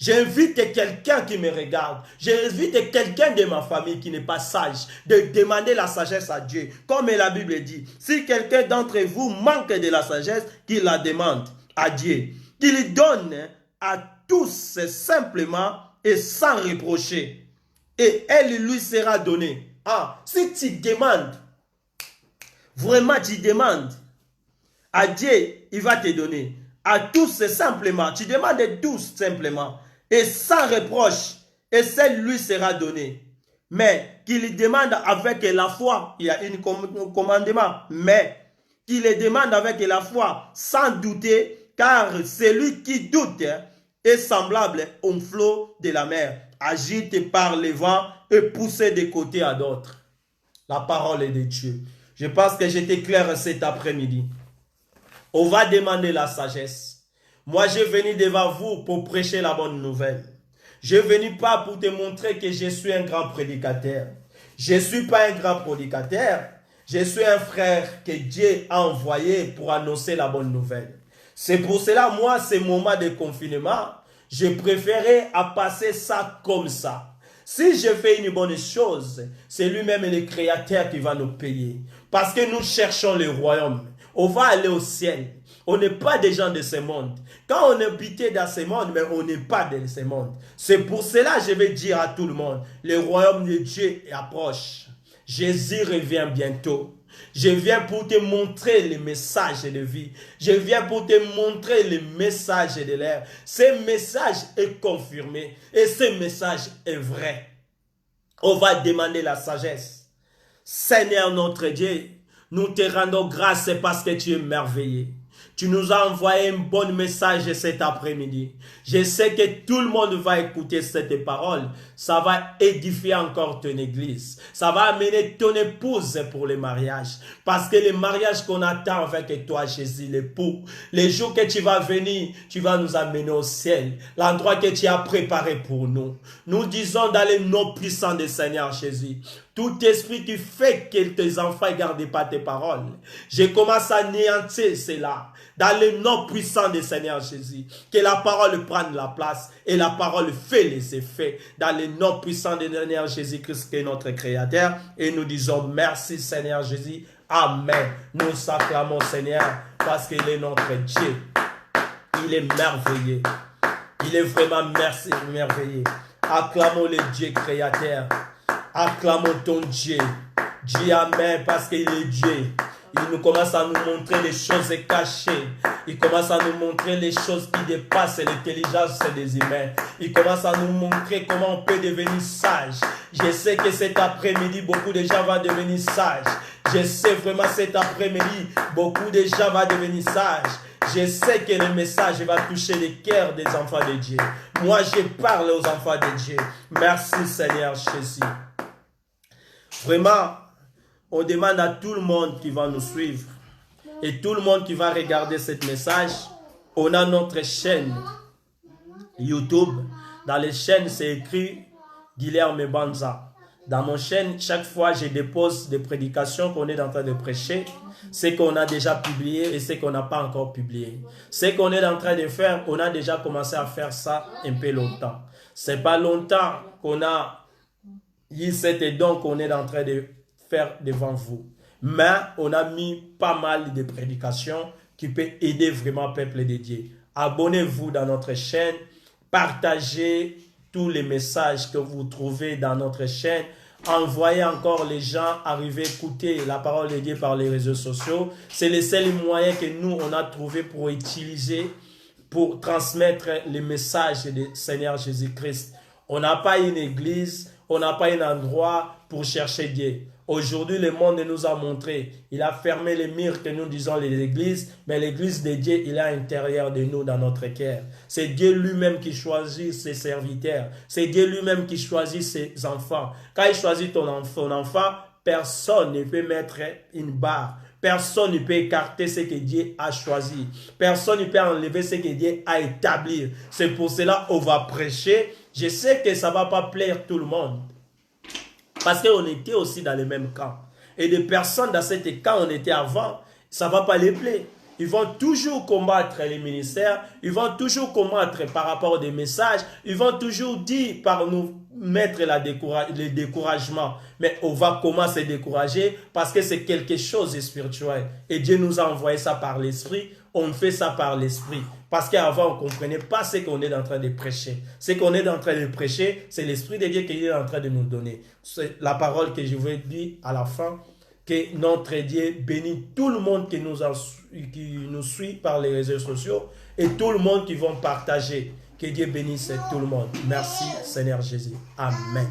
J'invite quelqu'un qui me regarde, j'invite quelqu'un de ma famille qui n'est pas sage, de demander la sagesse à Dieu. Comme la Bible dit, si quelqu'un d'entre vous manque de la sagesse, qu'il la demande à Dieu. Qu'il donne à tous simplement et sans reprocher. Et elle lui sera donnée. Ah, si tu demandes, vraiment tu demandes à Dieu, il va te donner. À tous simplement, tu demandes à tous simplement. Et sans reproche, et celle lui sera donnée. Mais qu'il demande avec la foi, il y a un commandement, mais qu'il demande avec la foi, sans douter, car celui qui doute est semblable au flot de la mer, agité par les vents et poussé de côté à d'autres. La parole est de Dieu. Je pense que j'étais clair cet après-midi. On va demander la sagesse. Moi, je venu devant vous pour prêcher la bonne nouvelle. Je ne venu pas pour te montrer que je suis un grand prédicateur. Je ne suis pas un grand prédicateur. Je suis un frère que Dieu a envoyé pour annoncer la bonne nouvelle. C'est pour cela, moi, ce moment de confinement, je préférais à passer ça comme ça. Si je fais une bonne chose, c'est lui-même le Créateur qui va nous payer. Parce que nous cherchons le royaume. On va aller au ciel. On n'est pas des gens de ce monde. Quand on est habité dans ce monde, mais on n'est pas de ce monde. C'est pour cela que je vais dire à tout le monde, le royaume de Dieu approche. Jésus revient bientôt. Je viens pour te montrer le message de vie. Je viens pour te montrer le message de l'air. Ce message est confirmé et ce message est vrai. On va demander la sagesse. Seigneur notre Dieu, nous te rendons grâce parce que tu es merveilleux. Tu nous as envoyé un bon message cet après-midi. Je sais que tout le monde va écouter cette parole. Ça va édifier encore ton église. Ça va amener ton épouse pour le mariage. Parce que le mariage qu'on attend avec toi, Jésus, l'époux, les jours que tu vas venir, tu vas nous amener au ciel. L'endroit que tu as préparé pour nous. Nous disons dans le nom puissant du Seigneur Jésus. Tout esprit qui fait que tes enfants ne gardent pas tes paroles. Je commence à anéantir cela. Dans le nom puissant du Seigneur Jésus. Que la parole prenne la place. Et la parole fait les effets. Dans le nom puissant du Seigneur Jésus-Christ qui est notre Créateur. Et nous disons merci Seigneur Jésus. Amen. Nous s'acclamons Seigneur. Parce qu'il est notre Dieu. Il est merveilleux. Il est vraiment merveilleux. Acclamons le Dieu Créateur. Acclamons ton Dieu. Dis Amen parce qu'il est Dieu. Il nous commence à nous montrer les choses cachées. Il commence à nous montrer les choses qui dépassent l'intelligence des humains. Il commence à nous montrer comment on peut devenir sage. Je sais que cet après-midi, beaucoup de gens vont devenir sages. Je sais vraiment cet après-midi, beaucoup de gens vont devenir sages. Je sais que le message va toucher les cœurs des enfants de Dieu. Moi, je parle aux enfants de Dieu. Merci Seigneur Jésus. Vraiment, on demande à tout le monde qui va nous suivre et tout le monde qui va regarder ce message. On a notre chaîne YouTube. Dans les chaînes, c'est écrit Guilherme Banza. Dans mon chaîne, chaque fois, je dépose des prédications qu'on est en train de prêcher, ce qu'on a déjà publié et ce qu'on n'a pas encore publié. Ce qu'on est en train de faire, on a déjà commencé à faire ça un peu longtemps. C'est pas longtemps qu'on a eu cet don qu'on est en train de faire devant vous. Mais on a mis pas mal de prédications qui peuvent aider vraiment le peuple de Dieu. Abonnez-vous dans notre chaîne, partagez tous les messages que vous trouvez dans notre chaîne. Envoyez encore les gens arriver écouter la parole de Dieu par les réseaux sociaux. C'est le seul moyen que nous, on a trouvé pour utiliser, pour transmettre les messages du Seigneur Jésus-Christ. On n'a pas une église, on n'a pas un endroit pour chercher Dieu. Aujourd'hui, le monde nous a montré, il a fermé les murs que nous disons les églises, mais l'église de Dieu, il est à l'intérieur de nous, dans notre cœur. C'est Dieu lui-même qui choisit ses serviteurs. C'est Dieu lui-même qui choisit ses enfants. Quand il choisit ton enfant, personne ne peut mettre une barre. Personne ne peut écarter ce que Dieu a choisi. Personne ne peut enlever ce que Dieu a établi. C'est pour cela qu'on va prêcher. Je sais que ça ne va pas plaire tout le monde. Parce qu'on était aussi dans le même camp. Et des personnes dans cet camp, on était avant, ça ne va pas les plaire. Ils vont toujours combattre les ministères, ils vont toujours combattre par rapport aux messages, ils vont toujours dire par nous mettre le découragement. Mais on va comment se décourager parce que c'est quelque chose de spirituel. Et Dieu nous a envoyé ça par l'esprit, on fait ça par l'esprit. Parce qu'avant, on ne comprenait pas ce qu'on est en train de prêcher. Ce qu'on est en train de prêcher, c'est l'Esprit de Dieu qui est en train de nous donner. C'est la parole que je vais dire à la fin, que notre Dieu bénit tout le monde qui nous suit par les réseaux sociaux et tout le monde qui va partager. Que Dieu bénisse tout le monde. Merci Seigneur Jésus. Amen.